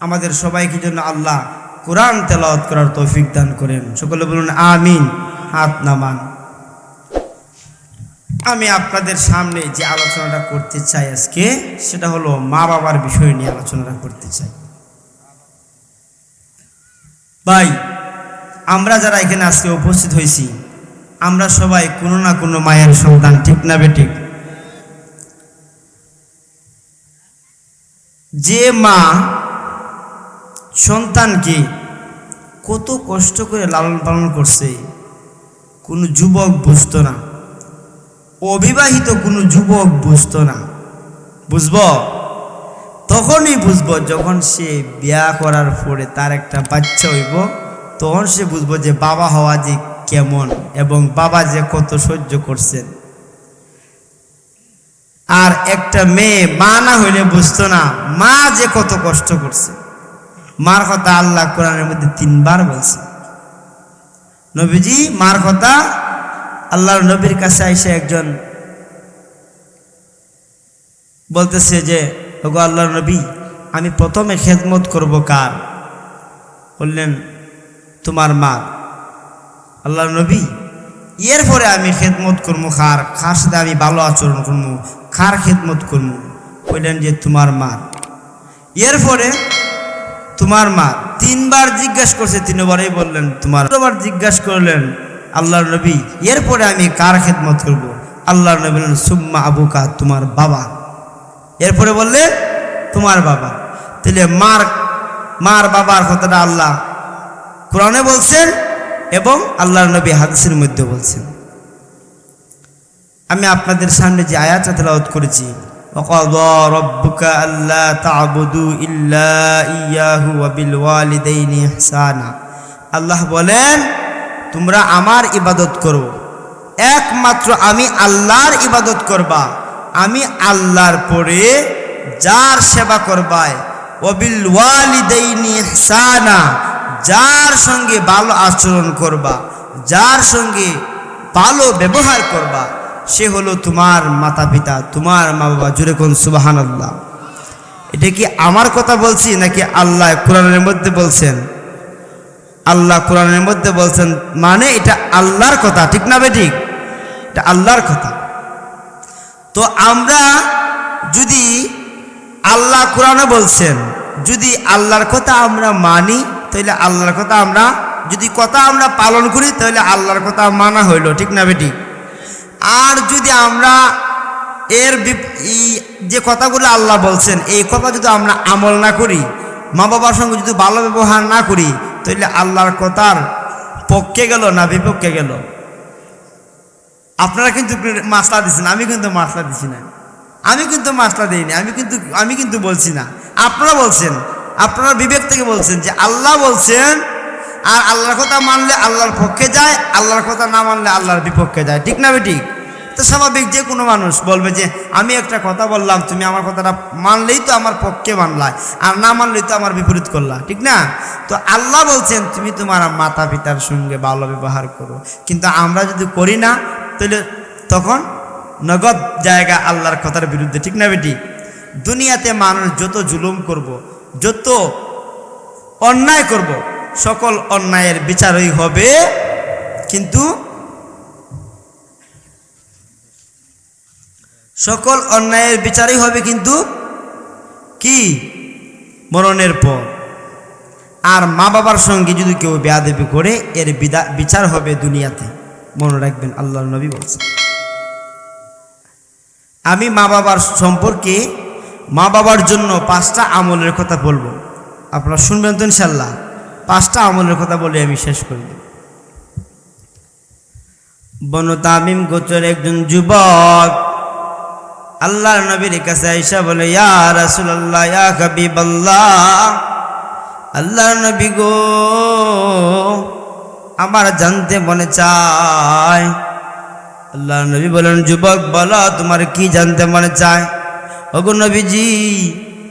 আমাদের সবাইকে জন্য আল্লাহ কোরআন তেলাওয়াত করার তৌফিক দান করেন। সকলে বলুন আমিন। হাত নামান। আমি আপনাদের সামনে যে আলোচনাটা করতে চাই আজকে, সেটা হলো মা বাবার বিষয় নিয়ে আলোচনাটা করতে চাই। ভাই, আমরা যারা এখানে আজকে উপস্থিত হয়েছি, আমরা সবাই কোনো না কোনো মায়ের সন্তান, ঠিক না বেঠিক? যে মা সন্তানকে কত কষ্ট করে লালন পালন করছে, কোনো যুবক বুঝতো না, অবিবাহিত কোনো যুবক বুঝতো না। বুঝব তখনই বুঝবো যখন সে বিয়া করার পরে তার একটা বাচ্চা হইব, তখন সে বুঝবো যে বাবা হওয়া যে কেমন এবং বাবা যে কত সহ্য করছেন। আর একটা মেয়ে মা না হইলে বুঝতো না মা যে কত কষ্ট করছে। মার কথা আল্লাহ কোরআনের মধ্যে 3 বার বলছে। নবীজি মার কথা, আল্লাহর নবীর কাছে আইসা একজন বলতেছে যে, ওগো আল্লাহর নবী, আমি প্রথমে খেদমত করব কার? বললেন তোমার মা। আল্লাহর নবী, এরপরে আমি খেদমত করবো কার সাথে আমি ভালো আচরণ করবো, কার খেদমত করবো? বললেন যে তোমার মা। এরপরে তোমার মা 3 বার জিজ্ঞাসা করছে, 3 বারেই বললেন তোমার। 3 বার জিজ্ঞাসা করলেন আল্লাহর নবী, এরপরে আমি কার খেদমত করব? আল্লাহর নবী বললেন সুম্মা আবুকা, তোমার বাবা। এরপরে বললেন তোমার বাবা। তাহলে মার বাবার কথাটা আল্লাহ কোরআনে বলছেন এবং আল্লাহর নবী হাদিসের মধ্যে বলছেন। আমি আপনাদের সামনে যে আয়াতটা তেলাওয়াত করেছি, ওয়াকাদা রাব্বুকা আল্লা তা'বুদু ইল্লা ইয়্যাহু ওয়া বিল ওয়ালিদাইনি ইহসানা। আল্লাহ বলেন তোমরা আমার ইবাদত করো, একমাত্র আমি আল্লাহর ইবাদত করবা, আমি আল্লাহর পরে যার সেবা করবায়, ওয়া বিল ওয়ালিদাইনি ইহসানা, যার সঙ্গে ভালো আচরণ করবা, যার সঙ্গে ভালো ব্যবহার করবা, সে হলো তোমার মাতা পিতা, তোমার মা বাবা। জোরে কোন সুবহানাল্লাহ। এটা কি আমার কথা বলছি নাকি আল্লাহ কোরআনের মধ্যে বলছেন? আল্লাহ কোরআনের মধ্যে বলছেন, মানে এটা আল্লাহর কথা, ঠিক না বেঠিক? এটা আল্লাহর কথা। তো আমরা যদি আল্লাহ কোরআনে বলছেন, যদি আল্লাহর কথা আমরা মানি, তাহলে আল্লাহর কথা আমরা যদি আমরা পালন করি, তাহলে আল্লাহর কথা মানা হইল, ঠিক না বেঠিক? আর যদি আমরা যে কথাগুলো আল্লাহ বলছেন, এই কথা যদি আমরা আমল না করি, মা বাবার সঙ্গে যদি ভালো ব্যবহার না করি, তাহলে আল্লাহর কথার পক্ষে গেল না বিপক্ষে গেল? আপনারা কিন্তু মাসলা দিচ্ছেন, আমি কিন্তু মাসলা দিচ্ছি না, আমি কিন্তু মাসলা দিইনি, আমি কিন্তু বলছি না, আপনারা বলছেন, আপনারা বিবেক থেকে বলছেন যে আল্লাহ বলছেন, আর আল্লাহর কথা মানলে আল্লাহর পক্ষে যায়, আল্লাহর কথা না মানলে আল্লাহর বিপক্ষে যায়, ঠিক না বেঠিক? তো স্বাভাবিক যে কোনো মানুষ বলবে যে আমি একটা কথা বললাম, তুমি আমার কথাটা মানলেই তো আমার পক্ষে মানলা, আর না মানলেই তো আমার বিপরীত করলা, ঠিক না? তো আল্লাহ বলছেন তুমি তোমার মাতা পিতার সঙ্গে ভালো ব্যবহার করো, কিন্তু আমরা যদি করি না, তাহলে তখন নগদ জায়গা আল্লাহর কথার বিরুদ্ধে, ঠিক না বেটি? দুনিয়াতে মানুষ যত জুলুম করব, যত অন্যায় করব, সকল অন্যায়ের বিচারই হবে, কিন্তু সকল অন্যায়ের বিচারই হবে কিন্তু কি? মরণের পর। আর মা বাবার সঙ্গে যদি কেউ বেয়াদবি করে, এর বিচার হবে দুনিয়াতে। মনে রাখবেন, আল্লাহর নবী বলছেন। আমি মা বাবার সম্পর্কে, মা বাবার জন্য 5টা আমলের কথা বলবো, আপনারা শুনবেন তো ইনশাল্লাহ? 5টা আমলের কথা বলে আমি শেষ করব। বনু তামিম গোত্রের একজন যুবক আল্লাহর নবীর কাছে আইসা বলে, ইয়া রাসূলুল্লাহ, ইয়া হাবিবাল্লাহ, আল্লাহর নবী গো, আমার জানতে মনে চায়। আল্লাহর নবী বলেন, যুবক বলো তোমার কি জানতে মনে চায়? ওগো নবীজি,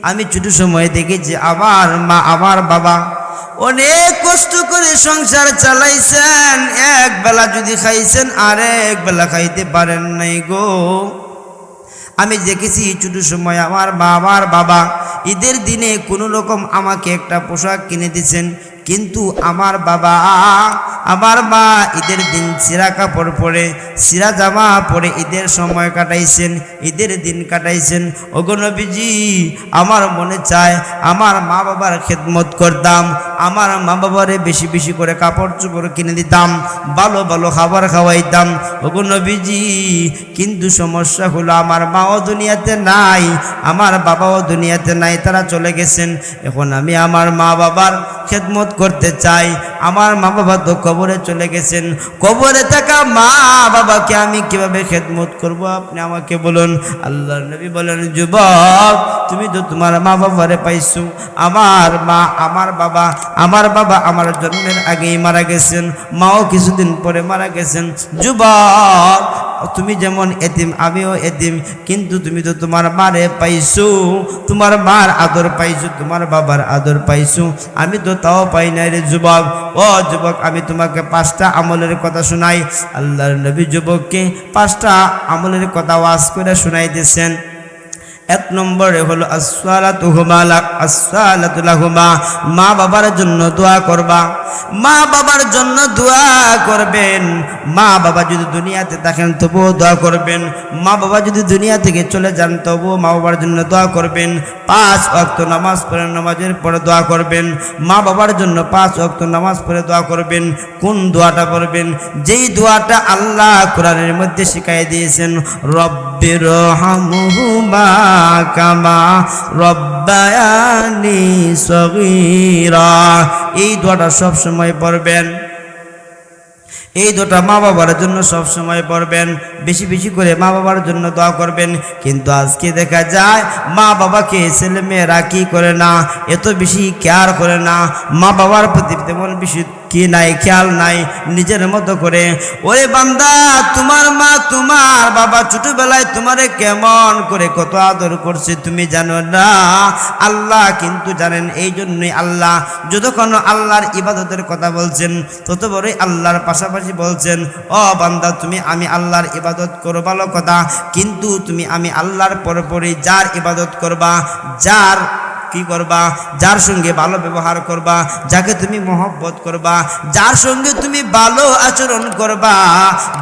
আমি ছোট সময় দেখেছি আমার মা আমার বাবা অনেক কষ্ট করে সংসার চালাইছেন, এক বেলা যদি খাইছেন আরেক বেলা খাইতে পারেন নাই গো। আমি দেখেছি ছোট সময় আমার বাবা ঈদের দিনে কোনো রকম আমাকে একটা পোশাক কিনে দিয়েছেন, কিন্তু আমার বাবা আমার মা ঈদের দিন ছিঁড়া কাপড় পরে ছিঁড়া জামা পরে ঈদের সময় কাটাইছেন, ঈদের দিন কাটাইছেন। ওগো নবীজি, আমার মনে চায় আমার মা বাবার খেদমত করতাম, আমার মা বাবারে বেশি বেশি করে কাপড় চোপড় কিনে দিতাম, ভালো ভালো খাবার খাওয়াইতাম। ওগো নবীজি, কিন্তু সমস্যা হলো আমার মাও দুনিয়াতে নাই, আমার বাবাও দুনিয়াতে নাই, তারা চলে গেছেন। এখন আমি আমার মা বাবার খেদমত করতে চাই। আমার মা বাবা তো কবরে চলে গেছেন, কবরে থাকা মা বাবাকে আমি কিভাবে খেদমত করব? আপনি আমাকে বলুন। আল্লাহর নবী বলেন, যুবক, তুমি তো তোমার মা বাবারে পাইছো। আমার মা আমার বাবা আমার জন্মের আগেই মারা গেছেন, মাও কিছুদিন পরে মারা গেছেন। যুবক, তুমি যেমন এতিম আমিও এতিম, কিন্তু তুমি তো তোমার মারে পাইছো, তোমার মার আদর পাইছো, তোমার বাবার আদর পাইছো, আমি তো তাও পাই নাই রে যুবক। ও যুবক, আমি তোমাকে 5টা আমলের কথা শোনাই। আল্লাহর নবী যুবককে 5টা আমলের কথা ওয়াজ করে শোনাইতেছেন। 1 নম্বরে হলো আসসালাতু লাহুমা, মা বাবার জন্য দোয়া করবা। মা বাবার জন্য দোয়া করবেন। মা বাবা যদি দুনিয়াতে থাকেন তবুও দোয়া করবেন, মা বাবা যদি দুনিয়া থেকে চলে যান তবুও মা বাবার জন্য দোয়া করবেন। 5 ওয়াক্ত নামাজ পড়ে নামাজের পরে দোয়া করবেন। মা বাবার জন্য 5 ওয়াক্ত নামাজ পড়ে দোয়া করবেন। কোন দোয়াটা করবেন? যেই দোয়াটা আল্লাহ কোরআনের মধ্যে শিখিয়ে দিয়েছেন, রব্বিরহামহুমা কামা রব্বায়ানি সগীরা। এই দোয়াটা সব সময় পড়বেন। এই দোয়াটা মা বাবার জন্য সব সময় পড়বেন, বেশি বেশি করে মা বাবার জন্য দোয়া করবেন। কিন্তু আজকে দেখা যায় মা বাবাকে ছেলে মেয়েরা কি করে না, এত বেশি কেয়ার করে না, মা বাবার প্রতি তেমন বেশি কি নাই, খেয়াল নাই, নিজের মতো করে। ওরে বান্দা, তোমার মা তোমার বাবা ছোটবেলায় তোমারে কেমন করে কত আদর করছে তুমি জানো না? আল্লাহ কিন্তু জানেন। এই জন্যই আল্লাহ যতক্ষণ আল্লাহর ইবাদতের কথা বলছেন তত বড়ই আল্লাহর পাশাপাশি বলছেন, ও বান্দা, তুমি আমি আল্লাহর ইবাদত করো ভালো কথা, কিন্তু তুমি আমি আল্লাহর পরপরই যার ইবাদত করবা, যার কি করবা, যার সঙ্গে ভালো ব্যবহার করবা, যাকে তুমি মহব্বত করবা, যার সঙ্গে তুমি ভালো আচরণ করবা,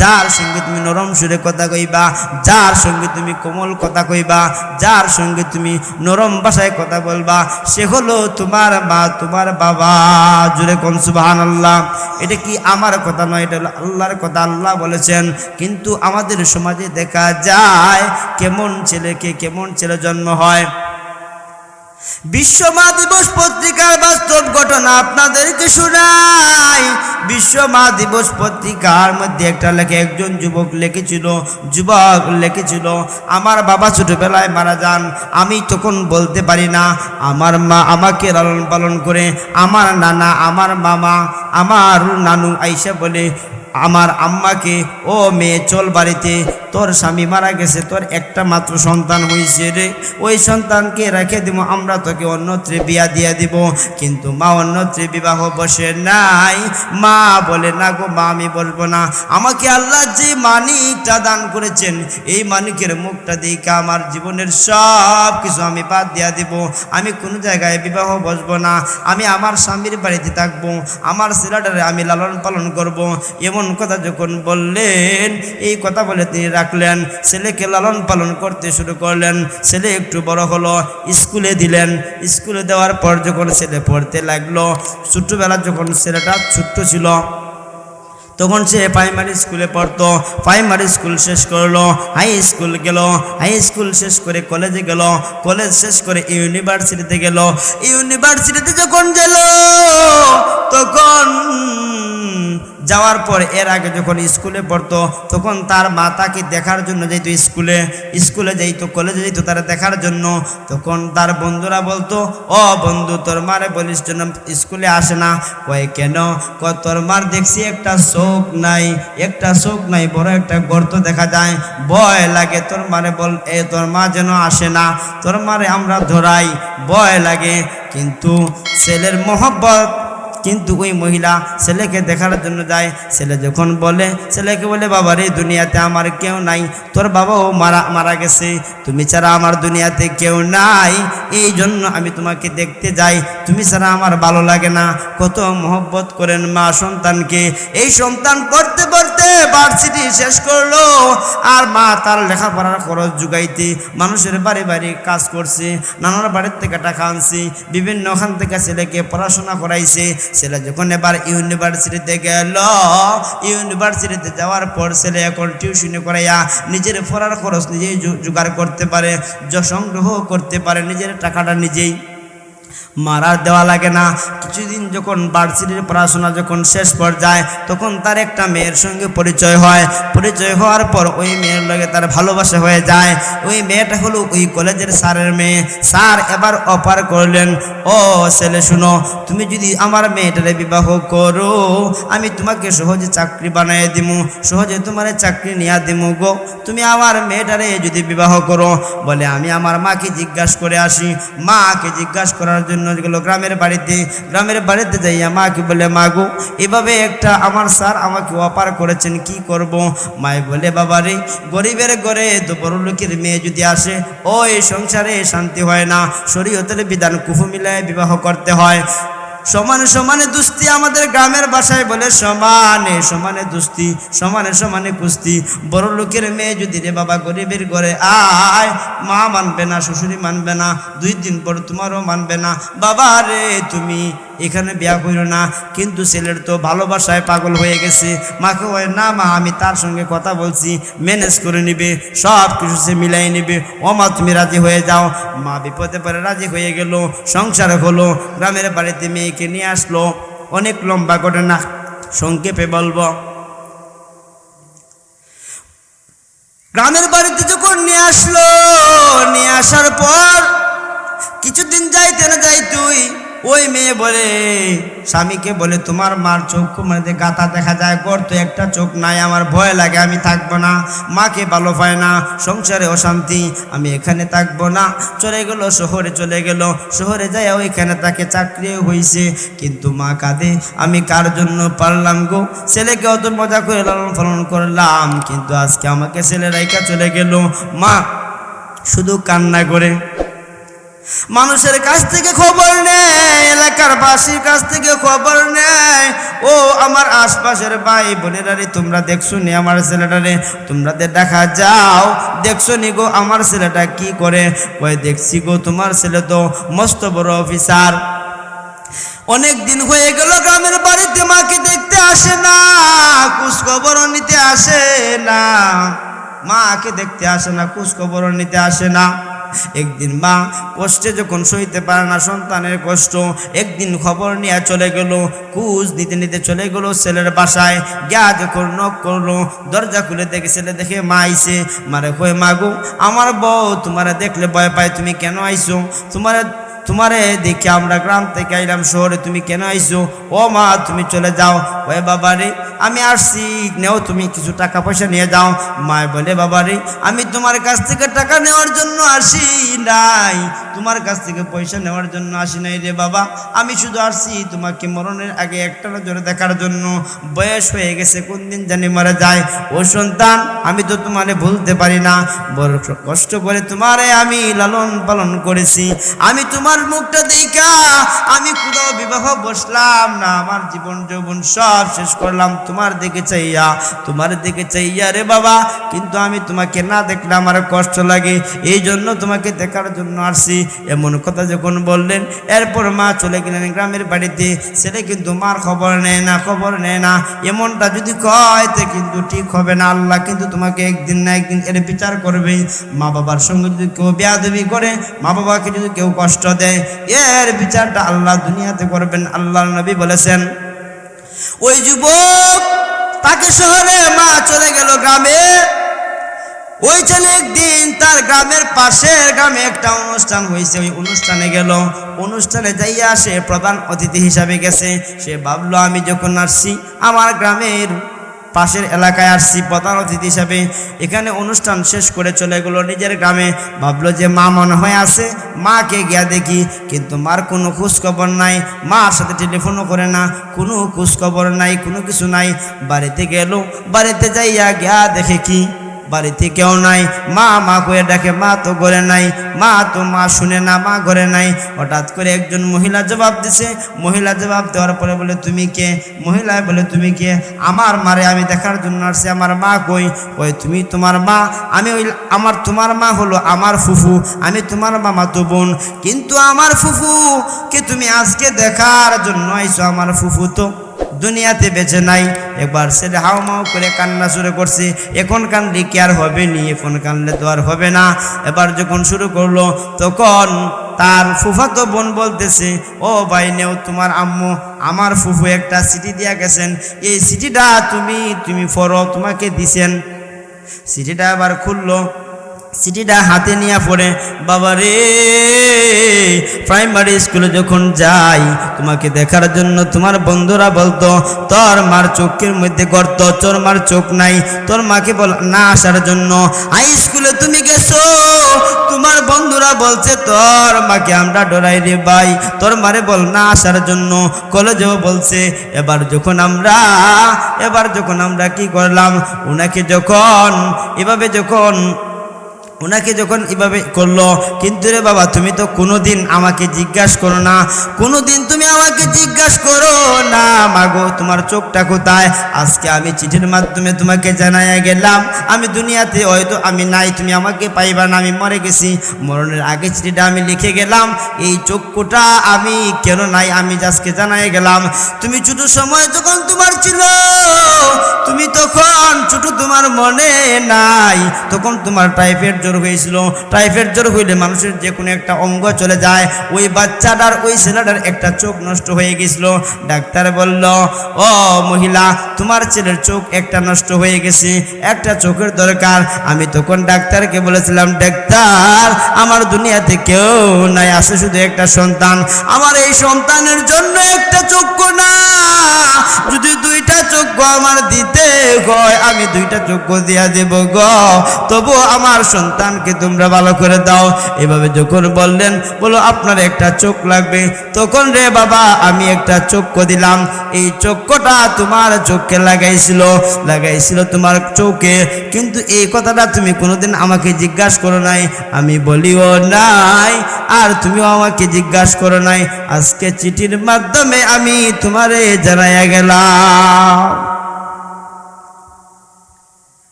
যার সঙ্গে তুমি নরম সুরে কথা কইবা, যার সঙ্গে তুমি কোমল কথা কইবা, যার সঙ্গে তুমি নরম ভাষায় কথা বলবা, সে হলো তোমার মা তোমার বাবা। জুড়ে কোন সুবহানাল্লাহ। এটা কি আমার কথা নয়, এটা হলো আল্লাহর কথা। আল্লাহ বলেছেন। কিন্তু আমাদের সমাজে দেখা যায় কেমন ছেলেকে কেমন ছেলে জন্ম হয়। বিশ্ব মা দিবস পত্রিকার বাস্তব ঘটনা আপনাদেরকে শোনাই। বিশ্ব মা দিবস পত্রিকার মধ্যে একটা লেখে একজন যুবক লিখেছিল, আমার বাবা ছোটবেলায় মারা যান, আমি তখন বলতে পারি না, আমার মা আমাকে লালন পালন করে, আমার নানা আমার মামা আমার নানু আইসা বলে আমার আম্মাকে, ও মেয়ে চল বাড়িতে, তোর স্বামী মারা গেছে, তোর একটা মাত্র সন্তান হয়েছে রে, ওই সন্তানকে রেখে দিব, আমরা তোকে অন্যত্রে বিয়া দিয়া দিব। কিন্তু মা অন্যত্রে বিবাহ বসে নাই। মা বলে, না গো মা, আমি বলবো না, আমাকে আল্লাহ যে মানিকটা দান করেছেন এই মানিকের মুখটা দেখে আমার জীবনের সব কিছু আমি বাদ দিয়া দিব, আমি কোনো জায়গায় বিবাহ বসবো না, আমি আমার স্বামীর বাড়িতে থাকবো, আমার ছেলেটারে আমি লালন পালন করব। এমন কথা যখন বললেন, এই কথা বলে তিনি রাখলেন, ছেলেকে লালন পালন করতে শুরু করলেন। ছেলে একটু বড় হলো, স্কুলে দিলেন। স্কুলে দেওয়ার পর যখন ছেলে পড়তে লাগলো, ছোট্টবেলা যখন ছেলেটা ছোট্ট ছিল তখন সে প্রাইমারি স্কুলে পড়তো। প্রাইমারি স্কুল শেষ করলো, হাই স্কুল গেল, হাই স্কুল শেষ করে কলেজে গেল, কলেজ শেষ করে ইউনিভার্সিটিতে গেল। ইউনিভার্সিটিতে যখন গেল তখন যাওয়ার পর এর আগে যখন স্কুলে পড়তো তখন তার মা তাকে দেখার জন্য যেত, স্কুলে যাইতো, কলেজে যাইতো তারা দেখার জন্য। তখন তার বন্ধুরা বলতো, ও বন্ধু, তোর মারে বলিস জন্য স্কুলে আসে না। কয় কেন? কয় তোর মার দেখছি একটা চোখ নাই, বড় একটা গর্ত দেখা যায়, ভয় লাগে, তোর মারে বল তোর মা যেন আসে না, তোর মারে আমরা ধরাই, ভয় লাগে। কিন্তু ছেলের মহব্বত কিন্তু ওই মহিলা ছেলেকে দেখার জন্য যায়। ছেলে যখন বলে, ছেলেকে বলে, বাবা রে, দুনিয়াতে আমার কেউ নাই, তোর বাবাও মারা গেছে, তুমি ছাড়া আমার দুনিয়াতে কেউ নাই, এই জন্য আমি তোমাকে দেখতে যাই, তুমি ছাড়া আমার ভালো লাগে না। কত মহব্বত করেন মা সন্তানকে। এই সন্তান পড়তে পড়তে ভার্সিটি শেষ করলো, আর মা তার লেখাপড়ার খরচ জুগাইতে মানুষের বাড়ি বাড়ি কাজ করছে, নানার বাড়ির থেকে টাকা আনছে, বিভিন্ন ওখান থেকে ছেলেকে পড়াশোনা করাইছে। ছেলে যখন এবার ইউনিভার্সিটিতে গেল, ইউনিভার্সিটিতে যাওয়ার পর ছেলে এখন টিউশনি করাইয়া নিজের পড়ার খরচ নিজেই জোগাড় করতে পারে, সংগ্রহ করতে পারে, নিজের টাকাটা নিজেই, মারা দেওয়া লাগে না। কিছুদিন যখন ভার্সিটির পড়াশোনা যখন শেষ পর্যায়ে, তখন তার একটা মেয়ের সঙ্গে পরিচয় হয়। পরিচয় হওয়ার পর ওই মেয়ের লগে তার ভালোবাসা হয়ে যায়। ওই মেয়েটা হলো ওই কলেজের স্যারের মেয়ে। স্যার এবার অফার করলেন, ও ছেলে শুনো, তুমি যদি আমার মেয়েটারে বিবাহ করো, আমি তোমাকে সহজে চাকরি বানিয়ে দিমু, সহজে তোমার চাকরি নিয়ে দিমু গো, তুমি আমার মেয়েটারে যদি বিবাহ করো। বলে আমি আমার মাকে জিজ্ঞাসা করে আসি। মাকে জিজ্ঞাসা করার জন্য গেলো গ্রামের বাড়িতে যাইয়া মাকে বলে, মাগো এভাবে একটা আমার স্যার আমাকে অফার করেছেন, কি করব? মায় বলে, বাবা রে, গরিবের ঘরে তো বড় লোকের মেয়ে যদি আসে, ওই সংসারে শান্তি হয় না, শরীয়তের বিধান কুফু মিলায় বিবাহ করতে হয়। সমানে সমানে দুস্তি, আমাদের গ্রামের ভাষায় বলে সমানে সমানে দুস্তি, সমানে সমানে কুস্তি। বড় লোকের মেয়ে যদি রে বাবা গরিবের ঘরে আয়, মা মানবে না, শ্বশুরি মানবে না, 2 দিন পর তোমারও মানবে না, বাবা রে তুমি এখানে বিয়া করো না। কিন্তু ছেলের তো ভালোবাসায় পাগল হয়ে গেছে। মাকে বলে, না মা, আমি তার সঙ্গে কথা বলছি, ম্যানেজ করে নিবে, সব কিছু সে মিলাই নিবে, ও মা তুমি রাজি হয়ে যাও। মা বিপদে পরে রাজি হয়ে গেল, সংসার হলো। গ্রামের বাড়িতে মেয়েকে নিয়ে আসলো। অনেক লম্বা ঘটনা, সংক্ষেপে বলবো। গ্রামের বাড়িতে যখন নিয়ে আসলো, নিয়ে আসার পর কিছুদিন যাইতে না যাইতুই ওই মেয়ে বলে স্বামীকে বলে, তোমার মার চোখ মানে গাতা দেখা যায়, গর্ত একটা চোখ নাই, আমার ভয় লাগে, আমি থাকবো না, মাকে ভালো পায় না, সংসারে অশান্তি, আমি এখানে থাকবো না। চলে গেল শহরে, চলে গেল শহরে, যায় ওইখানে তাকে চাকরি হয়েছে। কিন্তু মা কাঁদে, আমি কার জন্য পারলাম গো, ছেলেকে অত মজা করে লালন পালন করলাম, কিন্তু আজকে আমাকে ছেলে রাইকা চলে গেল। মা শুধু কান্না করে। মানুষের কাছ থেকে খবর নেয়, এলাকার বাসীর কাছ থেকে খবর নেয়, ও আমার আশপাশের ভাই বোনেরারে, তোমরা দেখছো নি আমার ছেলেটারে, তোমরা দেখা যাও, দেখছো নি গো আমার ছেলেটা কি করে? কই দেখছি গো, তোমার ছেলে তো মস্ত বড় অফিসার। অনেক দিন হয়ে গেল গ্রামের বাড়িতে মাকে দেখতে আসে না, খোঁজ খবর নিতে আসে না, মাকে দেখতে আসে না, খোঁজ খবর নিতে আসে না। একদিন মা কষ্টে যখন সইতে পারে না সন্তানের কষ্ট, একদিন খবর নিয়ে চলে গেল, খোঁজ নিতে নিতে চলে গেল ছেলের বাসায়। গিয়া যখন নক করলো, দরজা খুলে দেখে ছেলে দেখে মা আইছে। মারে কই, মাগো আমার বউ তোমারে দেখলে ভয় পায়, তুমি কেন আইছো? তোমারে দেখে আমরা গ্রাম থেকে আইলাম শহরে, তুমি কেন আইছো? ও মা তুমি চলে যাও। ওই বাবা রে, আমি আসছি, নেও তুমি কিছু টাকা পয়সা নিয়ে যাও। মা বলে, বাবা রে, আমি তোমার কাছ থেকে টাকা নেওয়ার জন্য আসি নাই, তোমার কাছ থেকে পয়সা নেওয়ার জন্য আসি নাই রে বাবা, আমি শুধু আসছি তোমাকে মরণের আগে একটা নজরে দেখার জন্য। বয়স হয়ে গেছে, কোন দিন জানি মারা যায়। ও সন্তান, আমি তো তোমারে ভুলতে পারি না, বড় কষ্ট করে তোমারে আমি লালন পালন করেছি, আমি তোমার মুখটা দেখা আমি কোথাও বিবাহ বসলাম না, আমার জীবন যৌবন সব শেষ করলাম তোমার দিকে চাইয়া, তোমার দিকে চাইয়া রে বাবা, কিন্তু আমি তোমাকে না দেখলে আমার কষ্ট লাগে, এই জন্য তোমাকে দেখার জন্য আসছি। এমন কথা যখন বললেন, এরপর মা চলে গেলেন গ্রামের বাড়িতে। ছেলে কিন্তু মার খবর নেয় না, এমনটা যদি কয় তে কিন্তু ঠিক হবে না, আল্লাহ কিন্তু তোমাকে একদিন না একদিন এর বিচার করবে। মা বাবার সঙ্গে যদি কেউ বেয়াদবি করে, মা বাবাকে যদি কেউ কষ্ট দেয়, এর বিচারটা আল্লাহ দুনিয়াতে করবেন। আল্লাহর নবী বলেছেন, ওই যুবক তাকে শহরে, মা চলে গেল গ্রামে। ওই ছেলে একদিন তার গ্রামের পাশের গ্রামে একটা অনুষ্ঠান হয়েছে, ওই অনুষ্ঠানে গেল। অনুষ্ঠানে যাইয়া সে প্রধান অতিথি হিসাবে গেছে। সে ভাবলো, আমি যখন আসছি আমার গ্রামের পাশের এলাকায় আসছি প্রধান অতিথি হিসাবে। এখানে অনুষ্ঠান শেষ করে চলে গেল নিজের গ্রামে। ভাবলো যে মা মনে হয় আছে, মাকে গিয়া দেখি, কিন্তু মার কোনো খোঁজখবর নাই। মার সাথে টেলিফোনও করে না, কোনো খোঁজখবর নাই, কোনো কিছু নাই। বাড়িতে গেল, বাড়িতে যাইয়া গিয়া দেখে কি বাড়িতে কেউ নাই। মা মা করে ডাকে, মা তো ঘরে নাই, মা তো মা শুনে না, মা ঘরে নাই। হঠাৎ করে একজন মহিলা জবাব দিছে। মহিলা জবাব দেওয়ার পরে বলে তুমি কে? মহিলা বলে তুমি কে? আমার মারে আমি দেখার জন্য আসছি, আমার মা কই? কই তুমি তোমার মা? আমি ওই তোমার মা হলো আমার ফুফু, আমি তোমার মামা তো বোন, কিন্তু আমার ফুফু কে তুমি আজকে দেখার জন্য আইছো, আমার ফুফু তো দুনিয়াতে বেঁচে নাই। একবার ছেলে হাউমাউ করে কান্না শুরু করছে। এখন কানলে কি আর হবে নি? এখন কানলে তো আর হবে না। এবার যখন শুরু করলো তখন তার ফুফাতো বোন বলতেছে, ও ভাই নেও, তোমার আম্মু আমার ফুফু একটা চিঠি দিয়া গেছেন, এই চিঠিটা তুমি পড়ো, তোমাকে দিছেন। চিঠিটা আবার খুললো, চিঠিটা হাতে নিয়ে পড়ে, বাবা রে, প্রাইমারি স্কুলে যখন যাই তোমাকে দেখার জন্য তোমার বন্ধুরা বলতো তোর মার চোখের মধ্যে গর্ত, তোর মার চোখ নাই, তোর মাকে বল না আসার জন্য। হাই স্কুলে তুমি গেছো, তোমার বন্ধুরা বলছে তোর মাকে আমরা ডরাই রে ভাই, তোর মারে বল না আসার জন্য। কলেজেও বলছে। এবার যখন আমরা কি করলাম, ওনাকে যখন এভাবে করলো, কিন্তু রে বাবা তুমি তো কোনোদিন আমাকে জিজ্ঞাসা করো না, কোনোদিন তুমি আমাকে জিজ্ঞাসা করো না মাগো তোমার চোখটা কোথায়। আজকে আমি চিঠির মাধ্যমে তোমাকে জানাইয়া গেলাম আমি দুনিয়াতে হয়তো আমি নাই, তুমি আমাকে পাইবা না, আমি মরে গেছি। মরণের আগে চিঠিটা আমি লিখে গেলাম, এই চক্ষুটা আমি কেন নাই আমি আজকে জানাইয়া গেলাম। তুমি ছোট সময় যখন তোমার ছিল, তুমি তখন ছোট, তোমার মনে নাই, তখন তোমার টাইফয়েড জ্বর হয়েছিল। টাইফয়েড জ্বর হইলে মানুষের যে কোনো একটা অঙ্গ চলে যায়। ওই বাচ্চাটার, ওই ছেলেটার একটা চোখ নষ্ট হয়ে গেছিল। ডাক্তার বলল, ও মহিলা তোমার ছেলের চোখ একটা নষ্ট হয়ে গেছে, একটা চোখের দরকার। আমি তখন ডাক্তারকে বলেছিলাম, ডাক্তার আমার দুনিয়াতে কেউ নাই, আছে শুধু একটা সন্তান, আমার এই সন্তানের জন্য একটা চক্ষু না, যদি দুইটা চক্ষু আমার দিতে হয় আমি দুইটা চক্ষু দিয়া দেব গো, তবু আমার সন্তানকে তোমরা ভালো করে দাও। এভাবে যখন বললেন, বলো আপনার একটা চোখ লাগবে, তখন রে বাবা আমি একটা চক্ষু দিলাম। এই চক্ষুটা তোমার চোখে লাগাইছিল তোমার চোখে, কিন্তু এই কথাটা তুমি কোনোদিন আমাকে জিজ্ঞাসা করো নাই, আমি বলিও নাই, আর তুমিও আমাকে জিজ্ঞাসা করো নাই। আজকে চিঠির মাধ্যমে আমি তোমারে জানাইয়া গেলাম।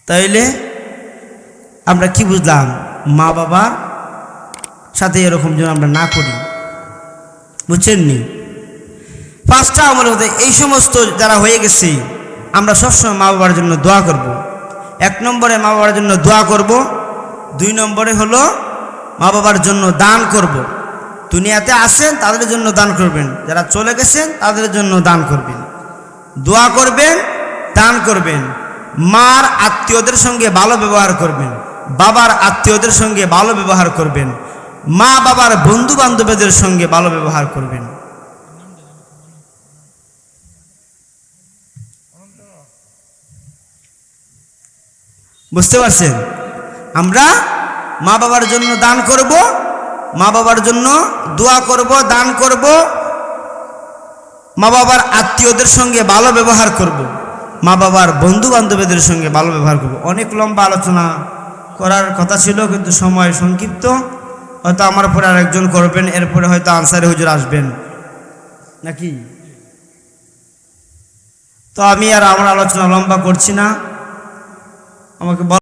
তাইলে আমরা কি বুঝলাম? মা বাবার সাথে এরকম যেন আমরা না করি, বুঝছেন নি? পাঁচটা আমলের মধ্যে এই সমস্ত যারা হয়ে গেছে, আমরা সবসময় মা বাবার জন্য দোয়া করব। 1 নম্বরে মা বাবার জন্য দোয়া করব। 2 নম্বরে হলো মা বাবার জন্য দান করব। দুনিয়াতে আসেন তাদের জন্য দান করবেন, যারা চলে গেছেন তাদের জন্য দান করবেন, দোয়া করবেন, দান করবেন। মার আত্মীয়দের সঙ্গে ভালো ব্যবহার করবেন, বাবার আত্মীয়দের সঙ্গে ভালো ব্যবহার করবেন, মা বাবার বন্ধু বান্ধবদের সঙ্গে ভালো ব্যবহার করবেন। বুঝতে পারছেন? আমরা মা বাবার জন্য দান করব, মা বাবার জন্য দোয়া করব, দান করব, মা বাবার আত্মীয়দের সঙ্গে ভালো ব্যবহার করব, মা বাবার বন্ধু বান্ধবদের সঙ্গে ভালো ব্যবহার করব। অনেক লম্বা আলোচনা করার কথা ছিল, কিন্তু সময় সংক্ষিপ্ত। হয়তো আমার পরে আরেকজন করবেন, এরপরে হয়তো আনসারি হুজুর আসবেন নাকি। তো আমি আর আমার আলোচনা লম্বা করছি না, আমাকে